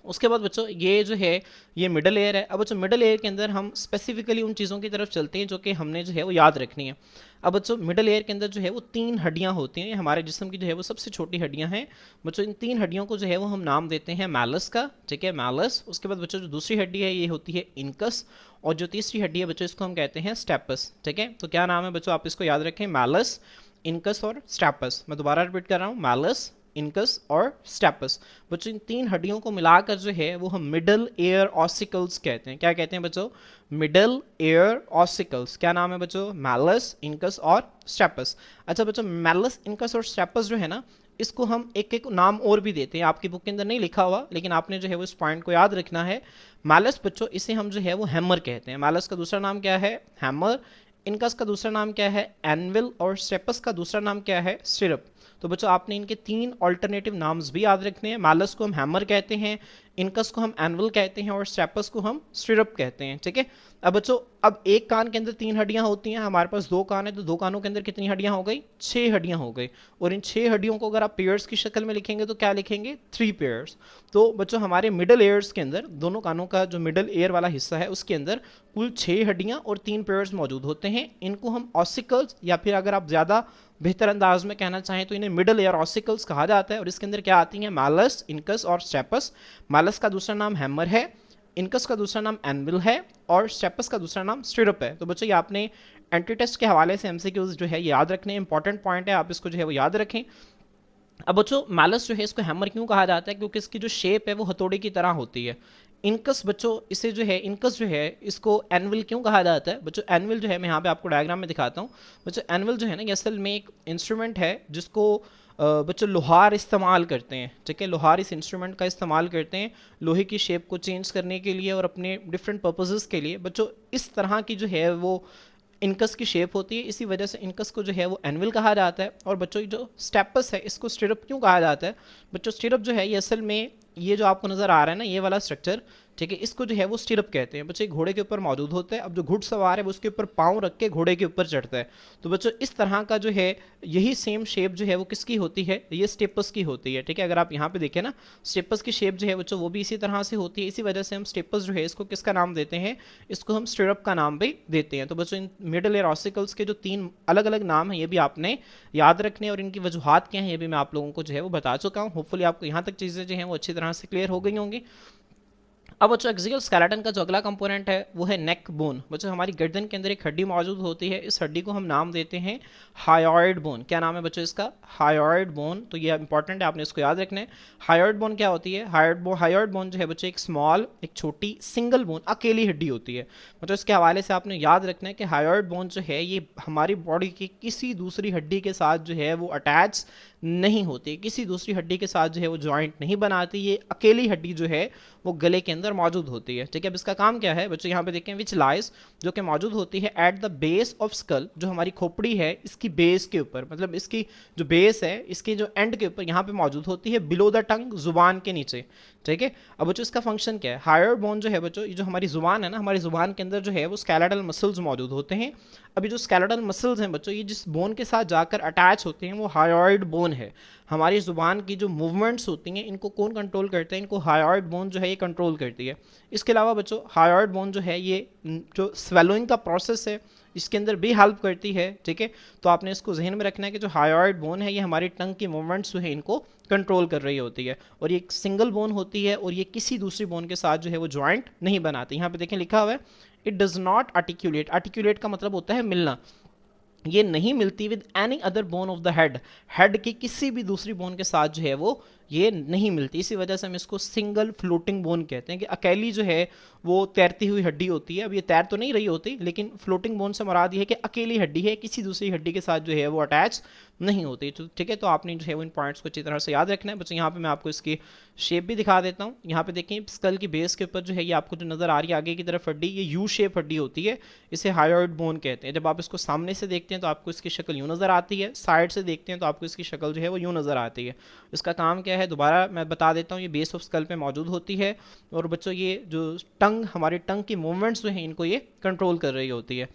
उसके बाद बच्चों ये जो है ये मिडल एयर है। अब बच्चों मिडल एयर के अंदर हम स्पेसिफिकली उन चीज़ों की तरफ चलते हैं जो कि हमने जो है वो याद रखनी है। अब बच्चों मिडल एयर के अंदर जो है वो 3 हड्डियां होती हैं। हमारे जिस्म की जो है वो सबसे छोटी हड्डियां हैं। बच्चों इन 3 हड्डियों को जो है वो हम नाम देते हैं मैलस का, ठीक है, मैलस। उसके बाद बच्चों जो दूसरी हड्डी है ये होती है इनकस, और जो तीसरी हड्डी है बच्चों इसको हम कहते हैं स्टेपस। ठीक है, तो क्या नाम है बच्चों, आप इसको याद रखें, मैलस, इनकस और स्टेपस। मैं दोबारा रिपीट कर रहा हूँ, मैलस, इनकस और स्टेपस। बच्चों इन 3 हड्डियों को मिलाकर जो है वो हम मिडल एयर ऑसिकल्स कहते हैं। क्या कहते हैं बच्चों, मिडल एयर ऑसिकल्स। क्या नाम है बच्चों, मैलस, इनकस और स्टेपस। अच्छा बच्चों, मैलस, इनकस और स्टेपस जो है ना, इसको हम एक एक नाम और भी देते हैं। आपकी बुक के अंदर नहीं लिखा हुआ, लेकिन आपने जो है वो इस पॉइंट को याद रखना है। मैलस बच्चों, इसे हम जो है वो हैमर कहते हैं। मैलस का दूसरा नाम क्या है, हैमर। इनकस का दूसरा नाम क्या है, एनविल। और स्टेपस का दूसरा नाम क्या है, स्टिरप। तो बच्चों आपने इनके 3 ऑल्टरनेटिव नाम्स भी याद रखने हैं। मैलस को हम हैमर कहते हैं, इनकस को हम एनविल कहते हैं और स्टेपस को हम स्टिरप कहते हैं। ठीक है, अब बच्चों अब एक कान के अंदर 3 हड्डियां होती हैं, हमारे पास 2 कान है, तो 2 कानों के अंदर कितनी हड्डियां हो गई, 6 हड्डियां हो गई। और इन 6 हड्डियों को अगर आप पेयर्स की शक्ल में लिखेंगे तो क्या लिखेंगे, 3 पेयर्स। तो बच्चों हमारे मिडल एयर्स के अंदर, दोनों कानों का जो मिडल एयर वाला हिस्सा है उसके अंदर कुल 6 हड्डियां और 3 पेयर्स मौजूद होते हैं। इनको हम ऑसिकल्स, या फिर अगर आप ज़्यादा बेहतर अंदाज में कहना चाहें तो इन्हें मिडल एयर ऑसिकल्स कहा जाता है। और इसके अंदर क्या आती हैं, मैलस, इनकस और स्टेपस। मैलस का दूसरा नाम हैमर है, इनकस का दूसरा नाम एनविल है और स्टेपस का दूसरा नाम स्टिरप है। तो बच्चों ये आपने एंटी टेस्ट के हवाले से एमसीक्यूज जो है याद रखने, इंपॉर्टेंट पॉइंट है, आप इसको जो है वो याद रखें। अब बच्चों मैलस जो है इसको हैमर क्यों कहा जाता है, क्योंकि इसकी जो शेप है वो हथौड़े की तरह होती है। इनकस बच्चों, इसे जो है इनकस जो है इसको एनविल क्यों कहा जाता है। बच्चों एनविल जो है, मैं यहाँ पे आपको डायग्राम में दिखाता हूँ। बच्चों एनविल जो है ना, ये असल में एक इंस्ट्रूमेंट है जिसको बच्चों लोहार इस्तेमाल करते हैं। ठीक है, लोहार इस इंस्ट्रूमेंट का इस्तेमाल करते हैं लोहे की शेप को चेंज करने के लिए और अपने डिफरेंट पर्पसेस के लिए। बच्चों इस तरह की जो है वो इनकस की शेप होती है, इसी वजह से इनकस को जो है वो एनविल कहा जाता है। और बच्चों जो स्टेपस है इसको स्टिरप क्यों कहा जाता है। बच्चों स्टिरप जो है ये असल में, ये जो आपको नज़र आ रहा है ना ये वाला स्ट्रक्चर, ठीक है, इसको जो है वो स्टिरप कहते हैं। बच्चे घोड़े के ऊपर मौजूद होता है। अब जो घुड़सवार है वो उसके ऊपर पाँव रख के घोड़े के ऊपर चढ़ता है। तो बच्चों इस तरह का जो है यही सेम शेप जो है वो किसकी होती है, ये स्टेपस की होती है। ठीक है, अगर आप यहाँ पे देखें ना, स्टेपस की शेप जो है बच्चों वो भी इसी तरह से होती है। इसी वजह से हम स्टेपस जो है इसको किसका नाम देते हैं, इसको हम स्टिरप का नाम भी देते हैं। तो बच्चों इन मिडल एयर ऑसिकल्स के जो 3 अलग अलग नाम हैं ये भी आपने याद रखने, और इनकी वजूहात क्या हैं ये भी मैं आप लोगों को जो है वो बता चुका हूँ। होपफुली आपको यहाँ तक चीज़ें जो हैं वो अच्छी तरह से क्लियर हो गई होंगी। अब बच्चों एक्सियल स्केलेटन का जो अगला कंपोनेंट है वो है नेक बोन। बच्चों हमारी गर्दन के अंदर एक हड्डी मौजूद होती है, इस हड्डी को हम नाम देते हैं हायोइड बोन। क्या नाम है बच्चों इसका, हायोइड बोन। तो ये इंपॉर्टेंट है, आपने इसको याद रखना है। हायोइड बोन क्या होती है, हायोइड बोन जो है बच्चों एक स्मॉल, एक छोटी सिंगल बोन, अकेली हड्डी होती है। मतलब इसके हवाले से आपने याद रखना है कि हायोइड बोन जो है ये हमारी बॉडी की किसी दूसरी हड्डी के साथ जो है वो अटैच नहीं होती, किसी दूसरी हड्डी के साथ जो है वो जॉइंट नहीं बनाती। ये अकेली हड्डी जो है वो गले के अंदर मौजूद होती है। ठीक है, अब इसका काम क्या है बच्चों, यहाँ पे देखें, विच लाइज, जो कि मौजूद होती है at the base of skull, जो हमारी खोपड़ी है इसकी बेस के ऊपर, मतलब इसकी जो बेस है इसके जो एंड के ऊपर यहाँ पे मौजूद होती है, बिलो द टंग, जुबान के नीचे। ठीक है, अब बच्चों इसका फंक्शन क्या है, हायर बोन जो है बच्चों, ये जो हमारी जुबान है ना, हमारी जुबान के अंदर जो है वो स्केलेटल मसल्स मौजूद होते हैं। अभी जो स्केलेटल मसल्स हैं बच्चों, ये जिस बोन के साथ जाकर अटैच होते हैं वो हायोइड बोन है। हमारी जुबान की जो मूवमेंट्स होती हैं इनको कौन कंट्रोल करते हैं, इनको हायोइड बोन जो है ये कंट्रोल करती है। इसके अलावा बच्चों हायोइड बोन जो है ये जो स्वेलोइंग का प्रोसेस है इसके अंदर भी हेल्प करती है। ठीक है, तो आपने इसको जहन में रखना है कि जो हायोइड बोन है ये हमारी टंग की मूवमेंट्स जो है इनको कंट्रोल कर रही होती है, और ये एक सिंगल बोन होती है और ये किसी दूसरी बोन के साथ जो है वो जॉइंट नहीं बनाती। यहाँ पे देखें लिखा हुआ है, it does not articulate. Articulate का मतलब होता है मिलना, ये नहीं मिलती with any other bone of the head, head की किसी भी दूसरी बोन के साथ जो है वो ये नहीं मिलती, इसी वजह से हम इसको सिंगल फ्लोटिंग बोन कहते हैं कि अकेली जो है वो तैरती हुई हड्डी होती है। अब ये तैर तो नहीं रही होती, लेकिन फ्लोटिंग बोन से मुराद ये है कि अकेली हड्डी है, किसी दूसरी हड्डी के साथ जो है वो अटैच नहीं होती। तो ठीक है, तो आपने जो है वो इन पॉइंट्स को अच्छी तरह से याद रखना है बच्चों। यहाँ पे मैं आपको इसकी शेप भी दिखा देता हूँ। यहाँ पे देखें स्कल की बेस के ऊपर जो है ये आपको जो नज़र आ रही है आगे की तरफ हड्डी, ये यू शेप हड्डी होती है, इसे हायोइड बोन कहते हैं। जब आप इसको सामने से देखते हैं तो आपको इसकी शक्ल यूँ नज़र आती है, साइड से देखते हैं तो आपको इसकी शक्ल जो है वो यूँ नज़र आती है। इसका काम क्या है दोबारा मैं बता देता हूँ, ये बेस ऑफ स्कल पे मौजूद होती है और बच्चों ये जो टंग, हमारी टंग की मूवमेंट्स जो हैं इनको ये कंट्रोल कर रही होती है।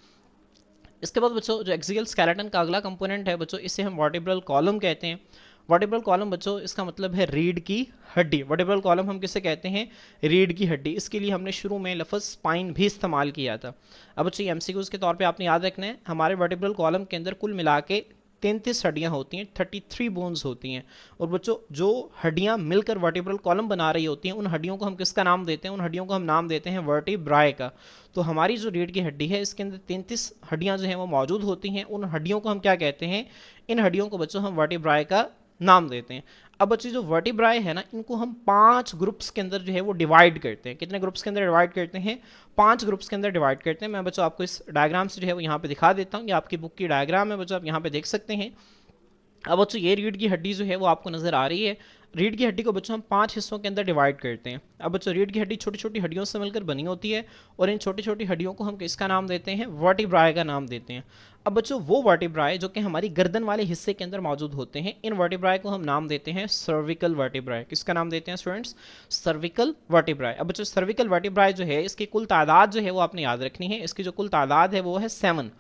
इसके बाद बच्चों जो एक्सियल स्केलेटन का अगला कंपोनेंट है बच्चों, इसे हम वर्टिब्रल कॉलम कहते हैं। वर्टिब्रल कॉलम बच्चों इसका मतलब है रीढ़ की हड्डी। वर्टिब्रल कॉलम हम किसे कहते हैं? रीढ़ की हड्डी। इसके लिए हमने शुरू में लफ्ज़ स्पाइन भी इस्तेमाल किया था। अब बच्चों एमसीक्यूज़ के तौर पे आपने याद रखना है, हमारे वर्टिब्रल कॉलम के अंदर कुल मिला के 33 हड्डियाँ होती हैं, 33 बोन्स होती हैं। और बच्चों जो हड्डियाँ मिलकर वर्टिब्रल कॉलम बना रही होती हैं, उन हड्डियों को हम किसका नाम देते हैं? उन हड्डियों को हम नाम देते हैं वर्टिब्राए का। तो हमारी जो रीढ़ की हड्डी है इसके अंदर 33 हड्डियाँ जो हैं वो मौजूद होती हैं। उन हड्डियों को हम क्या कहते हैं? इन हड्डियों को बच्चों हम वर्टिब्राए का नाम देते हैं। अब बच्चे जो वर्टिब्राए है ना, इनको हम 5 ग्रुप्स के अंदर जो है वो डिवाइड करते हैं। कितने ग्रुप्स के अंदर डिवाइड करते हैं? 5 ग्रुप्स के अंदर डिवाइड करते हैं। मैं बच्चों आपको इस डायग्राम से जो है वो यहाँ पे दिखा देता हूँ। ये आपकी बुक की डायग्राम है बच्चों, आप यहाँ पे देख सकते हैं। अब बच्चों ये रीढ़ की हड्डी जो है वो आपको नजर आ रही है। रीढ़ की हड्डी को बच्चों हम 5 हिस्सों के अंदर डिवाइड करते हैं। अब बच्चों रीढ़ की हड्डी छोटी छोटी हड्डियों से मिलकर बनी होती है और इन छोटी छोटी हड्डियों को हम किसका नाम देते हैं? वर्टिब्राए का नाम देते हैं। अब बच्चों वो वर्टिब्राए जो कि हमारी गर्दन वाले हिस्से के अंदर मौजूद होते हैं, इन वर्टिब्राए को हम नाम देते हैं सर्विकल वर्टिब्राए। किसका नाम देते हैं स्टूडेंट्स? सर्विकल वर्टिब्राए। अब बच्चों सर्विकल वर्टिब्राए जो है इसकी कुल तादाद जो है वो आपने याद रखनी है। इसकी जो कुल तादाद है वो है 7।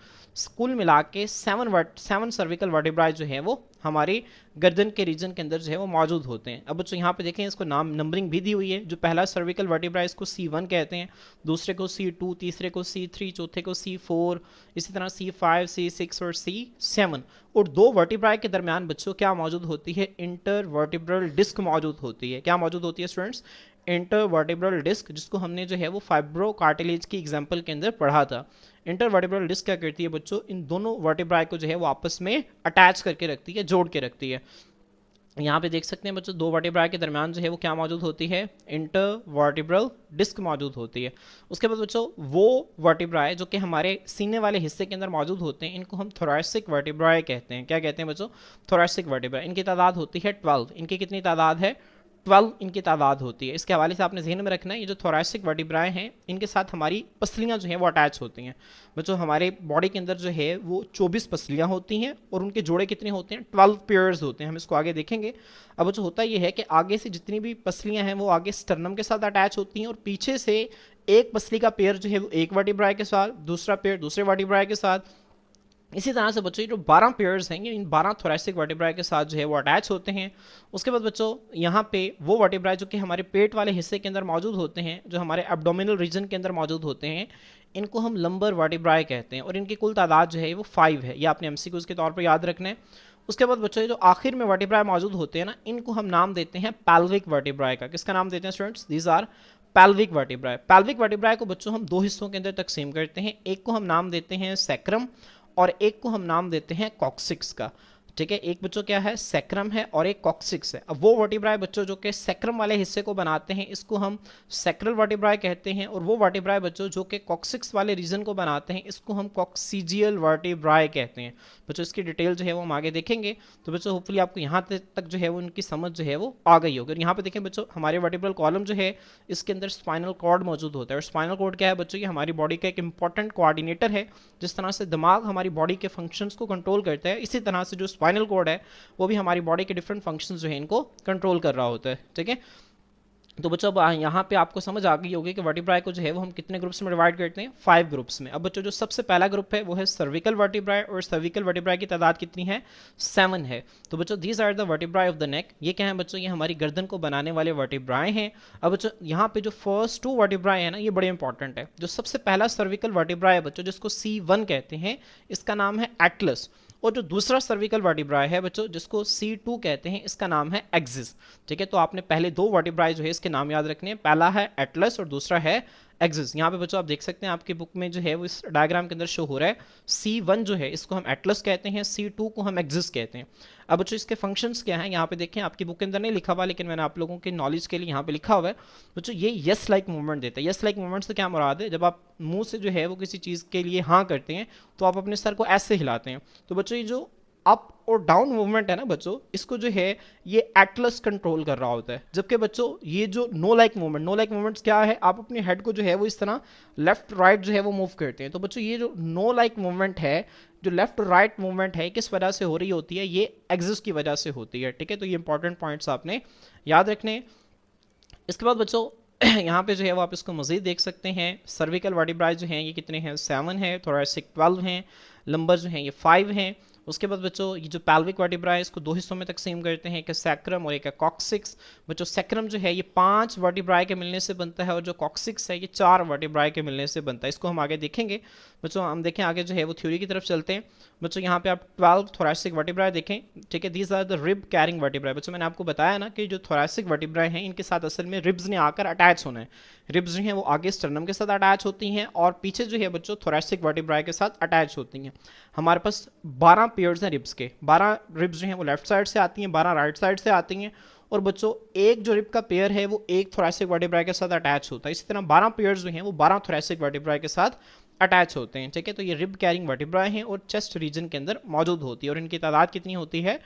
कुल मिला के 7 सर्विकल वर्टिब्राए जो है वो हमारी गर्दन के रीजन के अंदर जो है वो मौजूद होते हैं। अब बच्चों यहाँ पे देखें इसको नाम नंबरिंग भी दी हुई है। जो पहला सर्विकल वर्टिब्रा इसको C1 कहते हैं, दूसरे को C2, तीसरे को C3, चौथे को C4, इसी तरह C5, C6 और C7। और 2 वर्टिब्राए के दरमियान बच्चों क्या मौजूद होती है? इंटर वर्टिब्रल डिस्क मौजूद होती है। क्या मौजूद होती है स्टूडेंट्स? इंटर वर्टिब्रल डिस्क, जिसको हमने जो है वो फाइब्रो कार्टिलेज की एग्जाम्पल के अंदर पढ़ा था। इंटर वर्टिब्रल डिस्क क्या करती है बच्चों? इन दोनों वर्टिब्राए को जो है वो आपस में अटैच करके रखती है, जोड़ के रखती है। यहाँ पे देख सकते हैं बच्चों 2 वर्टिब्राए के दरमियान जो है वो क्या मौजूद होती है? इंटर वर्टिब्रल डिस्क मौजूद होती है। उसके बाद बच्चों वो वर्टिब्राए जो कि हमारे सीने वाले हिस्से के अंदर मौजूद होते हैं, इनको हम थोरैसिक वर्टिब्राए कहते हैं। क्या कहते हैं बच्चों? थोरैसिक वर्टिब्राए। इनकी तादाद होती है 12। इनकी कितनी तादाद है? 12 इनकी तादाद होती है। इसके हवाले से आपने जहन में रखना है, ये जो थोरैसिक वर्टिब्राए हैं इनके साथ हमारी पसलियाँ जो हैं वो अटैच होती हैं। बच्चों हमारे बॉडी के अंदर जो है वो 24 पसलियाँ होती हैं और उनके जोड़े कितने होते हैं? 12 पेयर्स होते हैं। हम इसको आगे देखेंगे। अब बच्चों होता ये है कि आगे से जितनी भी पसलियाँ हैं वो आगे स्टर्नम के साथ अटैच होती हैं और पीछे से एक पसली का पेयर जो है वो एक वर्टिब्राए के साथ, दूसरा पेयर दूसरे वर्टिब्राए के साथ। इसी तरह से बच्चों ये जो 12 पेयर्स हैं, इन 12 थोरैसिक वर्टिब्राए के साथ जो है वो अटैच होते हैं। उसके बाद बच्चों यहाँ पे वो वर्टिब्राए जो कि हमारे पेट वाले हिस्से के अंदर मौजूद होते हैं, जो हमारे एब्डोमिनल रीजन के अंदर मौजूद होते हैं, इनको हम लंबर वर्टिब्राए कहते हैं और इनकी कुल तादाद जो है वो 5 है। ये आपने एमसीक्यूज़ के तौर पर याद रखना है। उसके बाद बच्चों ये जो आखिर में वर्टिब्राए मौजूद होते हैं ना, इनको हम नाम देते हैं पैल्विक वर्टिब्राए का। किसका नाम देते हैं students? These are pelvic vertebrae. Pelvic vertebrae को बच्चों हम 2 हिस्सों के अंदर तकसीम करते हैं। एक को हम नाम देते हैं सैक्रम और एक को हम नाम देते हैं कॉक्सिक्स का। ठीक है, एक बच्चों क्या है? सैक्रम है और एक कॉक्सिक्स है। अब वो वर्टिब्राए बच्चों जो कि सैक्रम वाले हिस्से को बनाते हैं इसको हम सैक्रल वर्टिब्राए कहते हैं और वो वर्टिब्राए बच्चों जो कि कॉक्सिक्स वाले रीजन को बनाते हैं इसको हम कॉक्सीजियल वर्टिब्राए कहते हैं। बच्चों इसकी डिटेल जो है वो हम आगे देखेंगे। तो बच्चों होपफुली आपको यहाँ तक जो है वो उनकी समझ जो है वो आ गई होगी। और यहाँ पे देखें बच्चों हमारे वर्टिब्रल कॉलम जो है इसके अंदर स्पाइनल कॉर्ड मौजूद होता है। और स्पाइनल कॉर्ड क्या है बच्चों? ये हमारी बॉडी का एक इंपॉर्टेंट कोऑर्डिनेटर है। जिस तरह से दिमाग हमारी बॉडी के फंक्शंस को कंट्रोल करता है, इसी तरह से जो स्पाइनल कॉर्ड है वो भी हमारी बॉडी के डिफरेंट फंक्शंस जो है इनको कंट्रोल कर रहा होता है। ठीक है, तो बच्चों अब यहाँ पे आपको समझ आ गई होगी कि वर्टिब्राए को जो है वो हम कितने ग्रुप्स में डिवाइड करते हैं? 5 ग्रुप्स में। अब बच्चों जो सबसे पहला ग्रुप है वो है सर्विकल वर्टिब्राए और सर्विकल वर्टिब्राए की तादाद कितनी है? 7 है। तो बच्चों these are the vertebrae of the neck. ये क्या है बच्चों? ये हमारी गर्दन को बनाने वाले वर्टिब्राए हैं। अब बच्चों यहाँ पे जो फर्स्ट 2 वर्टिब्राए है ना, ये बड़े इंपॉर्टेंट है। जो सबसे पहला सर्विकल वर्टिब्राए है बच्चों जिसको C1 कहते हैं, इसका नाम है एटलस। और जो दूसरा सर्विकल वर्टिब्राए है बच्चों जिसको C2 कहते हैं, इसका नाम है एक्सिस। ठीक है, तो आपने पहले 2 वर्टिब्राए जो है इसके नाम याद रखने हैं। पहला है एटलस और दूसरा है एक्सिस। यहाँ पे बच्चों आप देख सकते हैं आपकी बुक में जो है वो इस डायग्राम के अंदर शो हो रहा है, C1 जो है इसको हम एटलस कहते हैं, C2 को हम एक्सिस कहते हैं। अब बच्चों इसके फंक्शंस क्या हैं यहाँ पे देखें, आपकी बुक के अंदर नहीं लिखा हुआ लेकिन मैंने आप लोगों के नॉलेज के लिए यहाँ पे लिखा हुआ है। बच्चों ये यस लाइक मूवमेंट देता है। यस लाइक मूवमेंट से क्या मुराद है, जब आप मुंह से जो है वो किसी चीज़ के लिए हाँ करते हैं तो आप अपने सर को ऐसे हिलाते हैं। तो बच्चों ये जो अप और डाउन मूवमेंट है ना बच्चों, इसको जो है ये एटलस कंट्रोल कर रहा होता है। जबकि बच्चों ये जो know like movement, know like movements क्या है, आप अपने हेड को जो है वो इस तरह लेफ्ट राइट जो है वो मूव करते हैं। तो बच्चों ये जो नो लाइक मूवमेंट है, जो लेफ्ट राइट मूवमेंट है, किस वजह से हो रही होती है, ये एक्सिस की वजह से होती है। ठीक है, तो ये इंपॉर्टेंट पॉइंट्स आपने याद रखने हैं। इसके बाद बच्चों यहाँ पे जो है वो आप इसको मज़ीद देख सकते हैं। सर्विकल वर्टिब्राई जो हैं ये कितने हैं, 7 है, थोरेसिक 12 हैं, लंबर जो हैं ये 5 हैं। उसके बाद बच्चों ये जो पैल्विक वर्टिब्रा है इसको दो हिस्सों में तकसीम करते हैं, एक है सैक्रम और एक है कॉक्सिक्स। बच्चों सैक्रम जो है ये 5 वर्टिब्राई के मिलने से बनता है और जो कॉक्सिक्स है ये 4 वर्टिब्राई के मिलने से बनता है। इसको हम आगे देखेंगे। बच्चों हम देखें आगे जो है वो थ्योरी की तरफ चलते हैं। बच्चों यहाँ पे आप 12 थोरेसिक वर्टिब्राई देखें, ठीक है, these are the rib carrying vertebrae. बच्चों मैंने आपको बताया ना कि जो थोरेसिक वर्टिब्राई हैं इनके साथ असल में रिब्स ने आकर अटैच होना है। रिब्स जो हैं वो आगे स्टर्नम के साथ अटैच होती हैं और पीछे जो है बच्चों थोरेसिक वर्टिब्राई के साथ अटैच होती हैं। हमारे पास 12 पेयर्स हैं रिब्स के, 12 रिब्स जो हैं वो लेफ्ट साइड से आती हैं, 12 राइट साइड से आती हैं। और बच्चों एक जो रिब का पेयर है वो एक थोरेसिक वर्टिब्राई के साथ अटैच होता है। इसी तरह 12 पेयर्स जो हैं वो 12 थोरेसिक वर्टिब्राई के साथ अटैच होते हैं। ठीक है, तो ये रिब कैरिंग वर्टिब्राई हैं और चेस्ट रीजन के अंदर मौजूद होती है और इनकी तादाद कितनी होती है,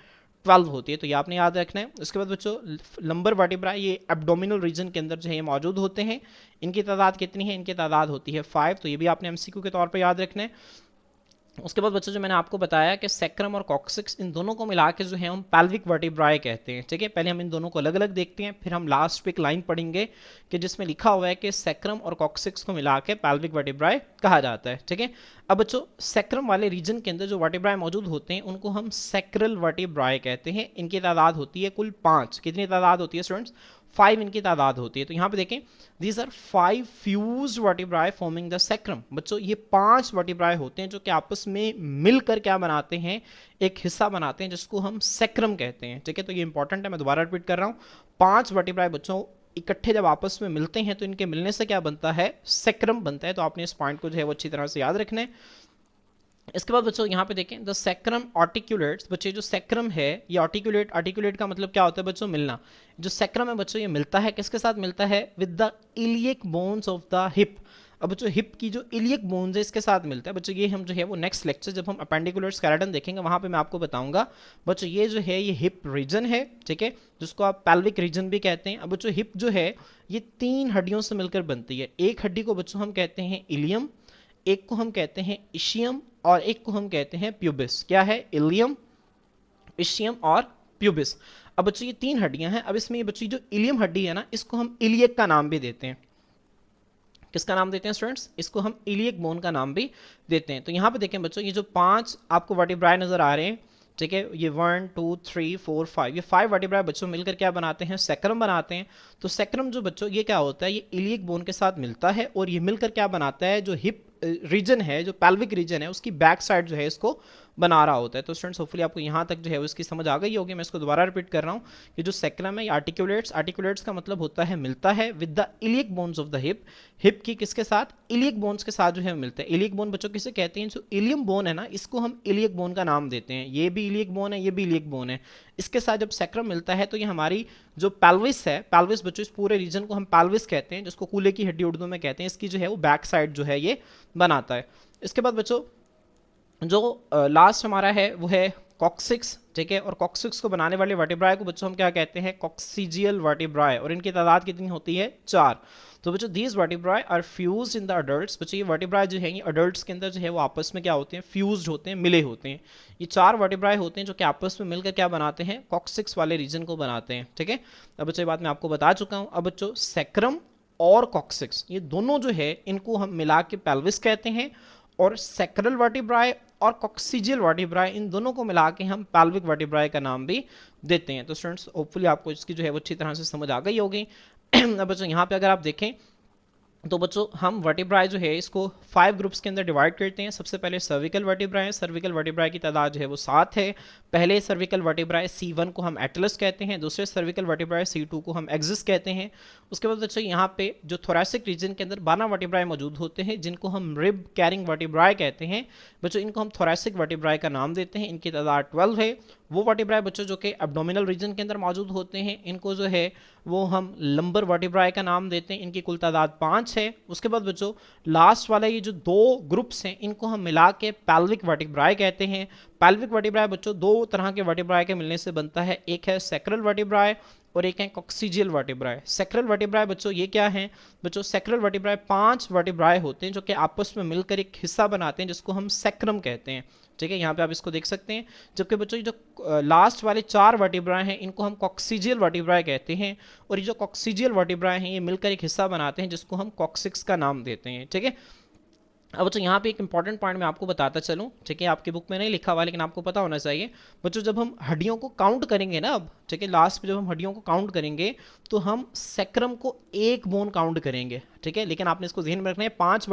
12 होती है। तो ये आपने याद रखना है। उसके बाद बच्चों लंबर वर्टिब्रा ये एब्डोमिनल रीजन के अंदर जो है ये मौजूद होते हैं। इनकी तादाद कितनी है, इनकी तादाद होती है 5। तो ये भी आपने एमसीक्यू के तौर पर याद रखना है। उसके बाद बच्चों जो मैंने आपको बताया कि सैक्रम और कॉक्सिक्स इन दोनों को मिला के जो है हम पैल्विक वर्टिब्राई कहते हैं। ठीक है, पहले हम इन दोनों को अलग अलग देखते हैं, फिर हम लास्ट पे एक लाइन पढ़ेंगे कि जिसमें लिखा हुआ है कि सैक्रम और कॉक्सिक्स को मिला के पैल्विक वर्टिब्राई कहा जाता है। ठीक है, अब बच्चों सैक्रम वाले रीजन के अंदर जो वर्टिब्राई मौजूद होते हैं उनको हम सैक्रल वर्टिब्राई कहते हैं। इनकी तादाद होती है कुल 5। कितनी तादाद होती है स्टूडेंट्स, 5 इनकी तादाद होती है। तो यहाँ पे देखें these are 5 fused vertebrae forming the sacrum. बच्चों ये 5 वर्टिब्राई होते हैं जो कि आपस में मिलकर क्या बनाते हैं, एक हिस्सा बनाते हैं जिसको हम सैक्रम कहते हैं। ठीक है, तो ये इंपॉर्टेंट है, मैं दोबारा रिपीट कर रहा हूँ। 5 वर्टिब्राई बच्चों इकट्ठे जब आपस में मिलते हैं तो इनके मिलने से क्या बनता है, सैक्रम बनता है। तो आपने इस पॉइंट को जो है वो अच्छी तरह से याद रखना है। इसके बाद बच्चों यहाँ पे देखें द सैक्रम आर्टिकुलेट्स। बच्चे जो सैक्रम है ये आर्टिकुलेट, आर्टिकुलेट का मतलब क्या होता है बच्चों, मिलना। जो सैक्रम है बच्चों ये मिलता है किसके साथ मिलता है, with the iliac bones of the hip. अब बच्चों हिप की जो इलियक बोन्स है इसके साथ मिलता है। बच्चों ये हम जो है वो नेक्स्ट लेक्चर जब हम अपेंडिकुलर स्केलेटन देखेंगे वहाँ पे मैं आपको बताऊंगा। बच्चों ये जो है ये हिप रीजन है, ठीक है, जिसको आप पैल्विक रीजन भी कहते हैं। अब बच्चों हिप जो है ये 3 हड्डियों से मिलकर बनती है। एक हड्डी को बच्चों हम कहते हैं इलियम, एक को हम कहते हैं इशियम और एक को हम कहते हैं प्यूबिस। क्या है, इलियम, इशियम और प्यूबिस। अब बच्चों ये 3 हड्डियां हैं। अब इसमें ये बच्चों जो इलियम हड्डी है ना इसको हम इलियक का नाम भी देते हैं। किसका नाम देते हैं स्टूडेंट्स, इसको हम इलियक बोन का नाम भी देते हैं। तो यहाँ पे देखें बच्चों ये जो 5 आपको वर्टिब्राई नजर आ रहे हैं, ठीक है, ये 1 2 3 4 5, ये 5 वर्टिब्राई बच्चों मिलकर क्या बनाते हैं, सैक्रम बनाते हैं। तो सैक्रम जो बच्चों ये क्या होता है, ये इलियक बोन के साथ मिलता है और ये मिलकर क्या बनाता है, जो हिप रीजन है, जो पैल्विक रीजन है उसकी बैक साइड जो है इसको बना रहा होता है। तो स्टूडेंट्स होपफुली आपको यहाँ तक जो है उसकी समझ आ गई होगी। मैं इसको दोबारा रिपीट कर रहा हूँ कि जो सैक्रम है ये आर्टिकुलेट्स, आर्टिकुलेट्स का मतलब होता है मिलता है with the iliac bones of the hip. Hip की किसके साथ, इलियक बोन्स के साथ जो है मिलता है। इलियक बोन बच्चों किसे कहते हैं, जो इलियम बोन है ना इसको हम इलियक बोन का नाम देते हैं। ये भी इलियक बोन है, ये भी इलियक बोन है। इसके साथ जब सैक्रम मिलता है तो ये हमारी जो पैल्विस है, पैल्विस बच्चों इस पूरे रीजन को हम पैल्विस कहते हैं, जिसको कूल्हे की हड्डी उर्दू में कहते हैं, इसकी जो है वो बैक साइड जो है ये बनाता है। इसके बाद बच्चों जो लास्ट हमारा है वो है कॉक्सिक्स, ठीक है, और कॉक्सिक्स को बनाने वाले वर्टिब्राई को बच्चों हम क्या कहते हैं, कॉक्सिजियल वर्टिब्राई, और इनकी तादाद कितनी होती है, 4। तो बच्चों these vertebrae are fused in the adults. बच्चों ये वर्टिब्राई जो है ये अडल्ट्स के अंदर जो है वो आपस में क्या होते हैं, फ्यूज्ड होते हैं, मिले होते हैं। ये 4 वर्टिब्राई होते हैं जो कि आपस में मिलकर क्या बनाते हैं, कॉक्सिक्स वाले रीजन को बनाते हैं। ठीक है, अब बच्चों ये बात मैं आपको बता चुका हूँ। अब बच्चों सैक्रम और कॉक्सिक्स ये दोनों जो है इनको हम मिला के पेल्विस कहते हैं, और सैक्रल वर्टिब्राई और कॉक्सिजियल वर्टिब्राई इन दोनों को मिला के हम पैल्विक वर्टिब्राई का नाम भी देते हैं। तो स्टूडेंट्स होपफुली आपको इसकी जो है वो अच्छी तरह से समझ आ गई होगी। अब बच्चों यहाँ पे अगर आप देखें तो बच्चों हम वर्टिब्राई जो है इसको 5 ग्रुप्स के अंदर डिवाइड करते हैं। सबसे पहले सर्विकल वर्टिब्राई है। सर्विकल वर्टिब्राई की तादाद जो है वो 7 है। पहले सर्विकल वर्टिब्राई C1 को हम एटलस कहते हैं, दूसरे सर्विकल वर्टिब्राई C2 को हम एक्सिस कहते हैं। उसके बाद बच्चों यहाँ पे जो थोरैसिक रीजन के अंदर 12 वर्टिब्राई मौजूद होते हैं जिनको हम रिब कैरिंग वर्टिब्राई कहते हैं। बच्चों इनको हम थोरैसिक वर्टिब्राई का नाम देते हैं। इनकी तादाद 12 है। वो वर्टिब्राई बच्चों जो कि एब्डोमिनल रीजन के अंदर मौजूद होते हैं इनको जो है वो हम लंबर वर्टिब्राई का नाम देते हैं। इनकी कुल तादाद 5 है। उसके बाद बच्चों लास्ट वाला ये जो 2 ग्रुप्स हैं इनको हम मिला के पैल्विक वर्टिब्राई कहते हैं। पैल्विक वर्टिब्राई बच्चों 2 तरह के वर्टिब्राई के मिलने से बनता है, एक है सैक्रल वर्टिब्राई और एक है कॉक्सिजियल वर्टिब्राई। सैक्रल वर्टिब्राई बच्चों ये क्या है? बच्चों सैक्रल वर्टिब्राई 5 वर्टिब्राई होते हैं जो कि आपस में मिलकर एक हिस्सा बनाते हैं जिसको हम सैक्रम कहते हैं। ठीक है, यहाँ पे आप इसको देख सकते हैं। जबकि बच्चों ये जो लास्ट वाले 4 वर्टिब्राई हैं इनको हम कॉक्सिजियल वर्टिब्राई कहते हैं और ये जो कॉक्सिजियल वर्टिब्राई हैं ये मिलकर एक हिस्सा बनाते हैं जिसको हम कॉक्सिक्स का नाम देते हैं। ठीक है, अब बच्चों यहाँ पे एक इंपॉर्टेंट पॉइंट मैं आपको बताता चलूँ। ठीक है, आपकी बुक में नहीं लिखा हुआ लेकिन आपको पता होना चाहिए। बच्चों जब हम हड्डियों को काउंट करेंगे ना, अब ठीक है लास्ट में जब हम हड्डियों को काउंट करेंगे तो हम सैक्रम को एक बोन काउंट करेंगे। ठीक है, लेकिन आपने इसको ध्यान में रखना है 5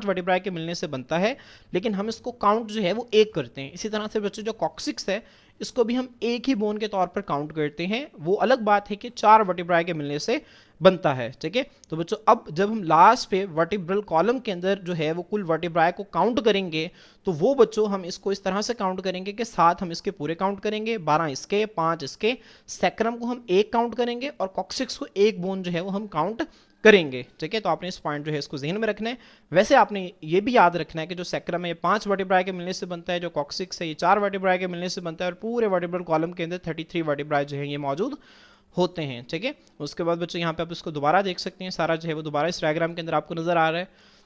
वर्टिब्राई के मिलने से बनता है, लेकिन हम इसको काउंट जो है वो एक करते हैं। इसी तरह से बच्चों जो कॉक्सिक्स है इसको भी हम एक ही बोन के तौर पर काउंट करते हैं। वो अलग बात है कि 4 वर्टिब्राई के मिलने से बनता है। ठीक है, तो बच्चों अब जब हम लास्ट पे वर्टिब्रल कॉलम के अंदर जो है वो कुल वर्टिब्राई को काउंट करेंगे तो वो बच्चों हम इसको इस तरह से काउंट करेंगे कि 7 हम इसके पूरे काउंट करेंगे, 12 इसके, 5 इसके, सैक्रम को हम एक काउंट करेंगे और कॉक्सिक्स को एक बोन जो है वो हम काउंट करेंगे। ठीक है, तो आपने इस पॉइंट जो है इसको ज़हन में रखना है। वैसे आपने ये भी याद रखना है कि जो सैक्रम है ये 5 वर्टिब्राई के मिलने से बनता है, जो कॉक्सिक्स है ये 4 वर्टिब्राई के मिलने से बनता है और पूरे वर्टिब्रल कॉलम के अंदर 33 वर्टिब्राई जो है ये मौजूद होते हैं। ठीक है, उसके बाद बच्चों यहाँ पे आप इसको दोबारा देख सकते हैं, सारा जो है वो दोबारा इस डायग्राम के अंदर आपको नजर आ रहा है।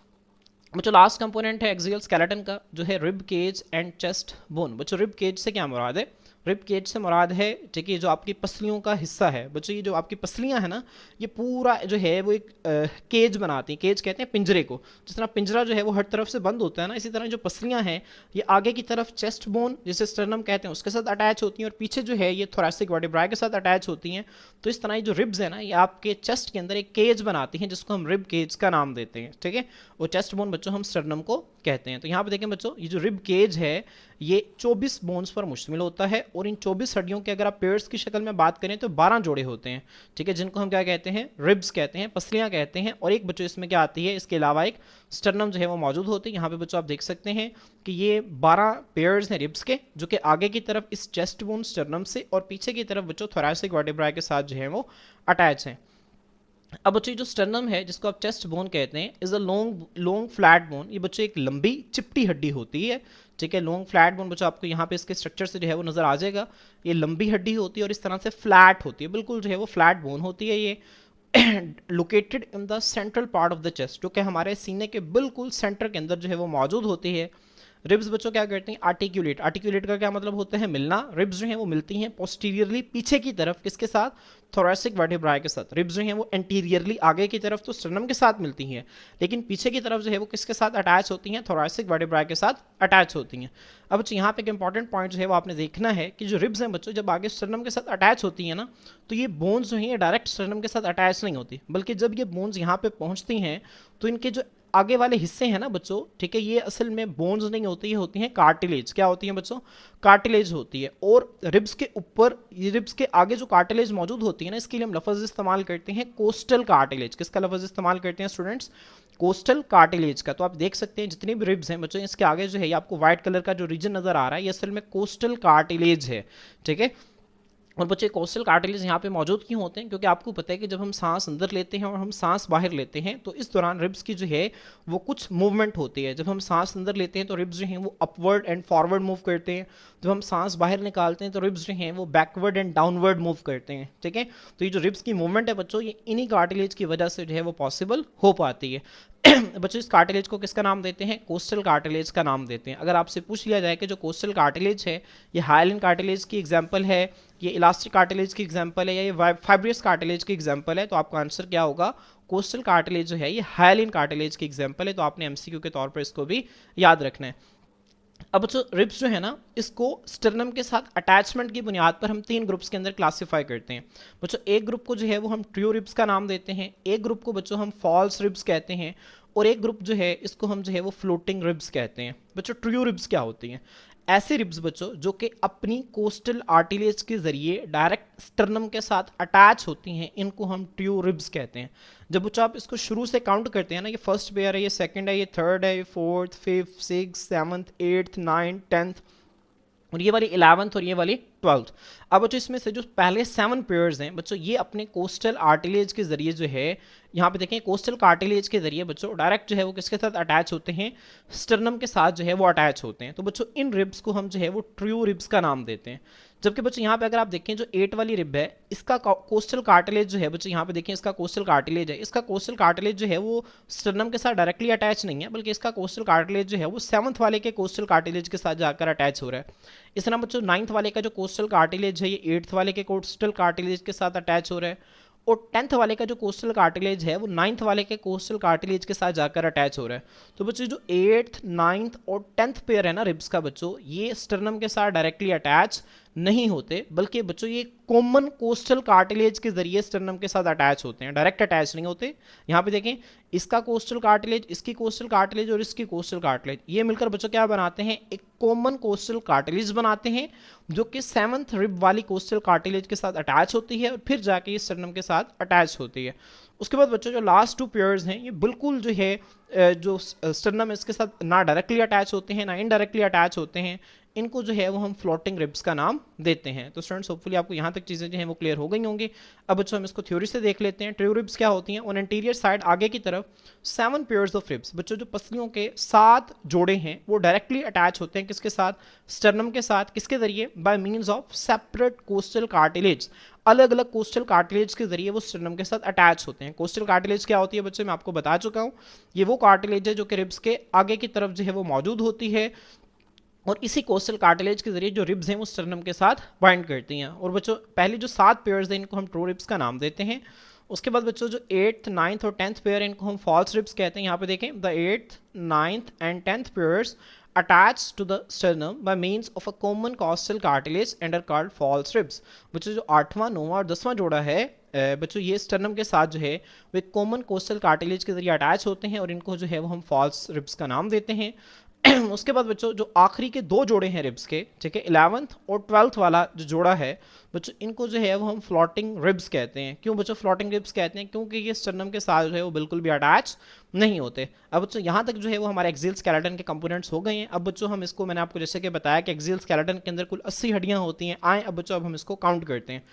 बच्चों लास्ट कंपोनेंट है एक्सियल स्केलेटन का जो है rib cage and chest bone. बच्चों रिब केज से क्या मुराद है? रिब केज से मुराद है ठीक है जो आपकी पसलियों का हिस्सा है। बच्चों ये जो आपकी पसलियां है ना ये पूरा जो है वो एक केज बनाती हैं। केज कहते हैं पिंजरे को। जिस तरह पिंजरा जो है वो हर तरफ से बंद होता है ना, इसी तरह जो पसलियां हैं ये आगे की तरफ चेस्ट बोन जिसे स्टर्नम कहते हैं उसके साथ अटैच होती हैं और पीछे जो है ये थोरैसिक वर्टिब्राई के साथ अटैच होती हैं। तो इस तरह ये जो रिब्स है ना ये आपके चेस्ट के अंदर एक केज बनाती हैं जिसको हम रिब केज का नाम देते हैं। ठीक है, और चेस्ट बोन बच्चों हम स्टर्नम को कहते हैं। तो यहाँ पे देखें बच्चों ये जो रिब केज है ये 24 बोन्स पर मुश्तमिल होता है और इन 24 हड्डियों के अगर आप पेयर्स की शक्ल में बात करें तो 12 जोड़े होते हैं। ठीक है, जिनको हम क्या कहते हैं? रिब्स कहते हैं, पसलियां कहते हैं। और एक बच्चों इसमें क्या आती है, इसके अलावा एक स्टर्नम जो है वो मौजूद होती है। यहाँ पे बच्चों आप देख सकते हैं कि ये 12 पेयर्स हैं रिब्स के जो कि आगे की तरफ इस चेस्ट बोन स्टर्नम से और पीछे की तरफ बच्चों थोरैसिक वर्टिब्राई के साथ जो है वो अटैच हैं। अब बच्चों जो स्टर्नम है जिसको आप चेस्ट बोन कहते हैं is a long flat bone. ये बच्चों एक लंबी चिपटी हड्डी होती है। ठीक है, लॉन्ग फ्लैट बोन बच्चों आपको यहाँ पे इसके स्ट्रक्चर से जो है वो नजर आ जाएगा। ये लंबी हड्डी होती है और इस तरह से फ्लैट होती है, बिल्कुल जो है वो फ्लैट बोन होती है। ये located in the central part of the chest जो कि हमारे सीने के बिल्कुल सेंटर के अंदर जो है वो मौजूद होती है। रिब्स बच्चों क्या करते हैं? आर्टिकुलेट। आर्टिकुलेट का क्या मतलब होता है? मिलना। रिब्स जो हैं वो मिलती हैं पोस्टीरियरली पीछे की तरफ, किसके साथ? थोरैसिक वर्टिब्राई के साथ। रिब्स जो हैं वो एंटीरियरली आगे की तरफ तो स्टर्नम के साथ मिलती हैं, लेकिन पीछे की तरफ जो है वो किसके साथ अटैच होती हैं? थोरैसिक वर्टिब्राई के साथ अटैच होती हैं। अब बच्चों यहाँ पे एक इंपॉर्टेंट पॉइंट जो है वो आपने देखना है कि जो रिब्स हैं बच्चों जब आगे स्टर्नम के साथ अटैच होती हैं ना तो ये बोन्स जो हैं ये डायरेक्ट स्टर्नम के साथ अटैच नहीं होती, बल्कि जब ये बोन्स यहाँ पे पहुँचती हैं तो इनके जो आगे वाले हिस्से हैं ना बच्चों, ठीक है, ये असल में बोन्स नहीं होती है, होती हैं कार्टिलेज। क्या होती हैं बच्चों? कार्टिलेज होती है। और रिब्स के ऊपर, ये रिब्स के आगे जो कार्टिलेज मौजूद होती है ना इसके लिए हम लफ्ज़ इस्तेमाल करते हैं कोस्टल कार्टिलेज। किसका लफ्ज़ इस्तेमाल करते हैं स्टूडेंट्स? कोस्टल कार्टिलेज का। तो आप देख सकते हैं जितनी भी रिब्स हैं बच्चों इसके आगे जो है ये आपको व्हाइट कलर का जो रीजन नजर आ रहा है ये असल में कोस्टल कार्टिलेज है। ठीक है, और बच्चे कोस्टल कार्टिलेज यहाँ पे मौजूद क्यों होते हैं? क्योंकि आपको पता है कि जब हम सांस अंदर लेते हैं और हम सांस बाहर लेते हैं तो इस दौरान रिब्स की जो है वो कुछ मूवमेंट होती है। जब हम सांस अंदर लेते हैं तो रिब्स जो हैं वो अपवर्ड एंड फॉरवर्ड मूव करते हैं, जब हम सांस बाहर निकालते हैं तो रिब्स जो हैं वो बैकवर्ड एंड डाउनवर्ड मूव करते हैं। ठीक है, तो ये जो रिब्स की मूवमेंट है बच्चों ये इन्हीं कार्टिलेज की वजह से जो है वो पॉसिबल हो पाती है। बच्चों इस कार्टिलेज को किसका नाम देते हैं? कोस्टल कार्टिलेज का नाम देते हैं। अगर आपसे पूछ लिया जाए कि जो कोस्टल कार्टिलेज है ये हाइलिन कार्टिलेज की एग्जांपल है, ये इलास्टिक कार्टिलेज की एग्जांपल है, या ये फाइब्रियस कार्टिलेज की एग्जांपल है, तो आपका आंसर क्या होगा? कोस्टल कार्टिलेज जो है ये हाइलिन कार्टिलेज की एग्जांपल है। तो आपने एमसीक्यू के तौर पर इसको भी याद रखना है। अब बच्चों रिब्स जो है ना, इसको स्टर्नम के साथ अटैचमेंट की बुनियाद पर हम 3 ग्रुप्स के अंदर क्लासिफाई करते हैं। बच्चों एक ग्रुप को जो है वो हम ट्रू रिब्स का नाम देते हैं, एक ग्रुप को बच्चों हम फॉल्स रिब्स कहते हैं, और एक ग्रुप जो है इसको हम जो है वो फ्लोटिंग रिब्स कहते हैं। बच्चों ट्रू रिब्स क्या होती हैं? ऐसे रिब्स बच्चों जो कि अपनी कोस्टल आर्टिलेज के जरिए डायरेक्ट स्टर्नम के साथ अटैच होती हैं, इनको हम ट्रू रिब्स कहते हैं। जब बच्चों आप इसको शुरू से काउंट करते हैं ना, ये फर्स्ट पेयर है, ये सेकंड है, ये थर्ड है, ये fourth, fifth, six, seventh, eighth, ninth, tenth, और ये वाली 11th और ये वाली 12th। अब बच्चों इसमें से जो पहले 7 पेयर्स हैं बच्चों, ये अपने कोस्टल आर्टिलेज के जरिए जो है, यहाँ पे देखें कोस्टल कार्टिलेज के जरिए बच्चों डायरेक्ट जो है वो किसके साथ अटैच होते हैं? स्टर्नम के साथ जो है वो अटैच होते हैं। तो बच्चों इन रिब्स को हम जो है वो ट्रू रिब्स का नाम देते हैं। जबकि बच्चों यहाँ पे अगर आप देखें जो 8 वाली रिब है, इसका कोस्टल कार्टिलेज जो है बच्चों, यहाँ पे देखें इसका कोस्टल कार्टिलेज है, इसका कोस्टल कार्टिलेज जो है वो स्टर्नम के साथ डायरेक्टली अटैच नहीं है, बल्कि इसका कोस्टल कार्टिलेज जो है वो 7th वाले के कोस्टल कार्टिलेज के साथ जाकर अटैच हो रहा है। इस तरह बच्चों 9th वाले का जो कोस्टल कार्टिलेज है ये 8th वाले के कोस्टल कार्टिलेज के साथ अटैच हो रहा है, और 10th वाले का जो कोस्टल कार्टिलेज है वो 9th वाले के कोस्टल कार्टिलेज के साथ जाकर अटैच हो रहा है। तो बच्चों जो 8th, 9th और 10th पेयर है ना रिब्स का बच्चों, ये स्टर्नम के साथ डायरेक्टली अटैच नहीं होते, बल्कि बच्चों ये कॉमन कोस्टल कार्टिलेज के जरिए स्टर्नम के साथ अटैच होते हैं, डायरेक्ट अटैच नहीं होते। यहाँ पे देखें इसका कोस्टल कार्टिलेज, इसकी कोस्टल कार्टिलेज और इसकी कोस्टल कार्टिलेज, ये मिलकर बच्चों क्या बनाते हैं? एक कॉमन कोस्टल कार्टिलेज बनाते हैं, जो कि 7th रिब वाली कोस्टल कार्टिलेज के साथ अटैच होती है और फिर जाके ये स्टर्नम के साथ अटैच होती है। उसके बाद बच्चों जो लास्ट 2 पेयर्स हैं, ये बिल्कुल जो है जो स्टर्नम इसके साथ ना डायरेक्टली अटैच होते हैं ना इनडायरेक्टली अटैच होते हैं, इनको जो है वो हम फ्लोटिंग रिब्स का नाम देते हैं। तो स्टूडेंट्स होपफुली आपको यहाँ तक चीज़ें जो हैं वो क्लियर हो गई होंगी। अब बच्चों हम इसको थ्योरी से देख लेते हैं। ट्रू रिब्स क्या होती हैं? ऑन एंटीरियर साइड आगे की तरफ 7 पेयर्स ऑफ रिब्स, बच्चों जो पसलियों के 7 जोड़े हैं वो डायरेक्टली अटैच होते हैं किसके साथ? स्टर्नम के साथ। किसके जरिए? Bye means of separate costal cartilage, अलग अलग कोस्टल कार्टिलेज के जरिए वो स्टर्नम के साथ अटैच होते हैं। कोस्टल कार्टिलेज क्या होती है बच्चों, मैं आपको बता चुका हूँ, ये वो कार्टिलेज है जो कि रिब्स के आगे की तरफ जो है वो मौजूद होती है, और इसी कोस्टल कार्टिलेज के जरिए जो रिब्स हैं वो स्टर्नम के साथ बाइंड करती हैं। और बच्चों पहले जो 7 पेयर्स हैं इनको हम ट्रू रिब्स का नाम देते हैं। उसके बाद बच्चों जो 8th, 9th और 10th पेयर है इनको हम फॉल्स रिब्स कहते हैं। यहाँ पे देखें the 8th, 9th and 10th pairs attached to the sternum by means of a common costal cartilage and are called false ribs। बच्चों जो 8वां, 9वां और 10वां जोड़ा है बच्चों, ये स्टर्नम के साथ जो है वो एक कॉमन कोस्टल कार्टिलेज के जरिए अटैच होते हैं, और इनको जो है वो हम फॉल्स रिब्स का नाम देते हैं। उसके बाद बच्चों जो आखिरी के 2 जोड़े हैं रिब्स के, ठीक है, 11th और 12th वाला जो जोड़ा है बच्चों, इनको जो है वो हम फ्लोटिंग रिब्स कहते हैं। क्यों बच्चों फ्लोटिंग रिब्स कहते हैं? क्योंकि ये स्टर्नम के साथ जो है वो बिल्कुल भी अटैच नहीं होते। अब बच्चों यहाँ तक जो है वो हमारे एक्सियल स्केलेटन के कंपोनेंट्स हो गए हैं। अब बच्चों हम इसको, मैंने आपको जैसे कि बताया कि एक्सियल स्केलेटन के अंदर कुल 80 हड्डियाँ होती हैं। आए अब बच्चों अब हम इसको काउंट करते हैं।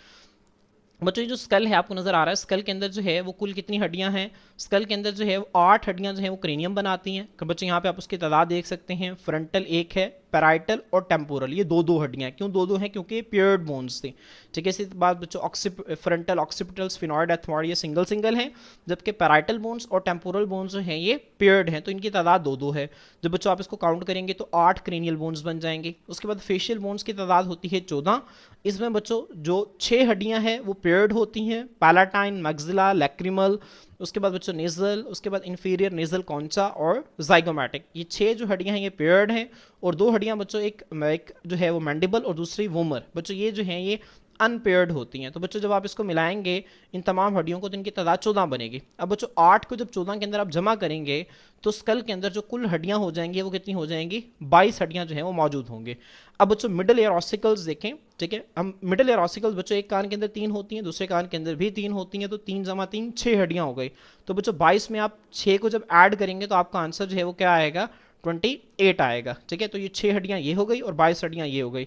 बच्चों ये जो स्कल है आपको नजर आ रहा है, स्कल के अंदर जो है वो कुल कितनी हड्डियां हैं? स्कल के अंदर जो है वो 8 हड्डियां जो है वो क्रेनियम बनाती हैं। बच्चों यहाँ पे आप उसकी तादाद देख सकते हैं, फ्रंटल 1 है, पैराइटल और टेम्पोरल, ये 2-2 हड्डियां। क्यों 2-2 हैं? क्योंकि ये पेयर्ड बोन्स थी, ठीक है। इसी बात बच्चों फ्रंटल, ऑक्सीपिटल, स्फिनॉइड, एथमॉइड ये सिंगल सिंगल हैं, जबकि पैराइटल बोन्स और टेम्पोरल बोन्स जो हैं ये पेयर्ड हैं, तो इनकी तादाद 2-2 है। जब बच्चों आप इसको काउंट करेंगे तो 8 क्रेनियल बोन्स बन जाएंगे। उसके बाद फेशियल बोन्स की तादाद होती है 14। इसमें बच्चों जो 6 हड्डियां हैं वो पेयर्ड होती हैं, पैलाटाइन, मैक्सिला, लैक्रिमल, उसके बाद बच्चों नेजल, उसके बाद इंफीरियर नेजल कॉन्चा और जाइगोमैटिक, ये 6 जो हड्डियां हैं ये पेयर्ड हैं। और 2 हड्डियां बच्चों, एक जो है वो मैंडिबल और दूसरी वोमर, बच्चों ये जो हैं ये अनपेयर्ड होती हैं। तो बच्चों जब आप इसको मिलाएंगे इन तमाम हड्डियों को तो इनकी तादाद 14 बनेगी। अब बच्चों 8 को जब 14 के अंदर आप जमा करेंगे तो स्कल के अंदर जो कुल हड्डियां हो जाएंगी वो कितनी हो जाएंगी? 22 हड्डियां जो हैं वो मौजूद होंगे। अब बच्चों मिडल एयर ऑसिकल्स देखें, ठीक है, हम मिडल एयर ऑसिकल्स बच्चों एक कान के अंदर 3 होती हैं, दूसरे कान के अंदर भी 3 होती हैं, तो 3 जमा 3 6 हड्डियां हो गई। तो बच्चों 22 में आप 6 को जब ऐड करेंगे तो आपका आंसर जो है वो क्या आएगा? 28 आएगा, ठीक है। तो ये 6 हड्डियां ये हो गई और 22 हड्डियां ये हो गई।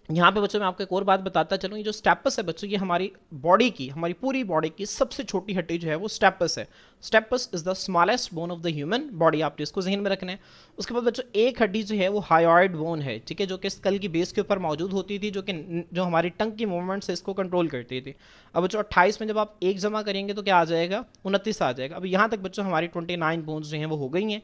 यहाँ पे बच्चों मैं आपको एक और बात बताता चलूँ, ये जो स्टेपस है बच्चों, ये हमारी बॉडी की, हमारी पूरी बॉडी की सबसे छोटी हड्डी जो है वो स्टेपस है। Stapes is the smallest bone of the human body, आपने इसको जहन में रखना है। उसके बाद बच्चों एक हड्डी जो है वो हायोइड बोन है, ठीक है, जो कि स्कल की बेस के ऊपर मौजूद होती थी, जो हमारी टंग की मूवमेंट से इसको कंट्रोल करती थी। अब बच्चों 28 में जब आप एक जमा करेंगे तो क्या आ जाएगा? 29 आ जाएगा। अब यहाँ तक बच्चों हमारी 29 बोन्स जो हैं वो हो गई हैं।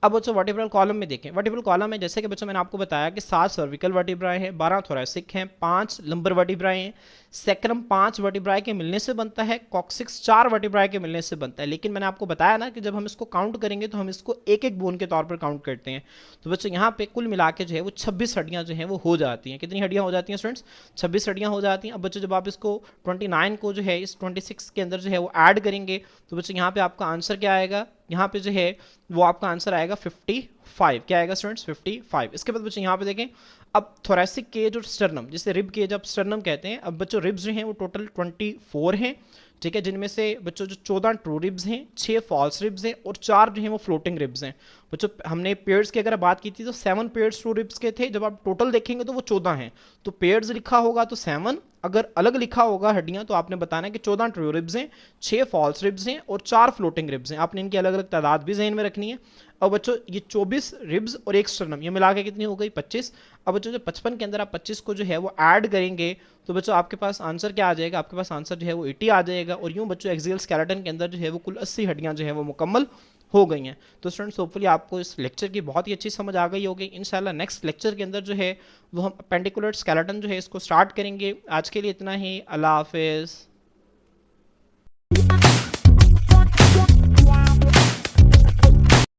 अब बच्चों वर्टिब्रल कॉलम में देखें, वर्टिब्रल कॉलम में जैसे कि बच्चों मैंने आपको बताया कि 7 सर्विकल वर्टिब्राएं हैं, 12 थोरैसिक हैं, 5 लंबर वर्टिब्राएं हैं, सैक्रम 5 वर्टिब्राई के मिलने से बनता है, कॉक्सिक्स 4 वर्टिब्राई के मिलने से बनता है। लेकिन मैंने आपको बताया ना कि जब हम इसको काउंट करेंगे तो हम इसको एक एक बोन के तौर पर काउंट करते हैं। तो बच्चों यहाँ पे कुल मिला के जो है वो 26 हड्डियाँ जो हैं वो हो जाती हैं। कितनी हड्डियाँ हो जाती हैं स्टूडेंट्स? 26 हड्डियाँ हो जाती हैं। अब बच्चों जब आप इसको 29 को जो है इस 26 के अंदर जो है वो ऐड करेंगे तो बच्चों यहाँ पे आपका आंसर क्या आएगा? यहाँ पे जो है वो आपका आंसर आएगा 55। क्या आएगा स्टूडेंट्स? 55। इसके बाद बच्चों यहाँ पे देखें, अब थोरेसिक केज और स्टर्नम, जिसे रिब केज आप स्टर्नम कहते हैं। अब बच्चों रिब्स जो हैं वो टोटल 24 हैं, ठीक है, जिनमें से बच्चों जो 14 ट्रू रिब्स हैं, 6 फॉल्स रिब्स हैं और 4 जो हैं वो फ्लोटिंग रिब्स हैं। बच्चों हमने पेयर्स की अगर बात की थी तो 7 पेयर्स ट्रू रिब्स के थे, जब आप टोटल देखेंगे तो वो 14 हैं। तो पेयर्स लिखा होगा तो 7, अगर अलग लिखा होगा हड्डियां तो आपने बताना है कि 14 ट्रू रिब्स हैं, 6 फॉल्स रिब्स हैं और 4 फ्लोटिंग रिब्स हैं। आपने इनकी अलग अलग तादाद भी जहन में रखनी है। अब बच्चों ये 24 रिब्स और एक स्टर्नम, ये मिला के कितनी हो गई? 25। अब बच्चों जो 55 के अंदर आप 25 को जो है वो ऐड करेंगे तो बच्चों आपके पास आंसर क्या आ जाएगा? आपके पास आंसर जो है वो 80 आ जाएगा। और यूं बच्चों एक्सियल स्केलेटन के अंदर जो है वो कुल 80 हड्डियां जो है वो मुकम्मल हो गई हैं। तो स्टूडेंट्स होपफुली आपको इस लेक्चर की बहुत ही अच्छी समझ आ गई होगी। इंशाल्लाह नेक्स्ट लेक्चर के अंदर जो है वो हम पेंडिकुलर स्केलेटन जो है इसको स्टार्ट करेंगे। आज के लिए इतना ही। अल्लाह हाफिज़।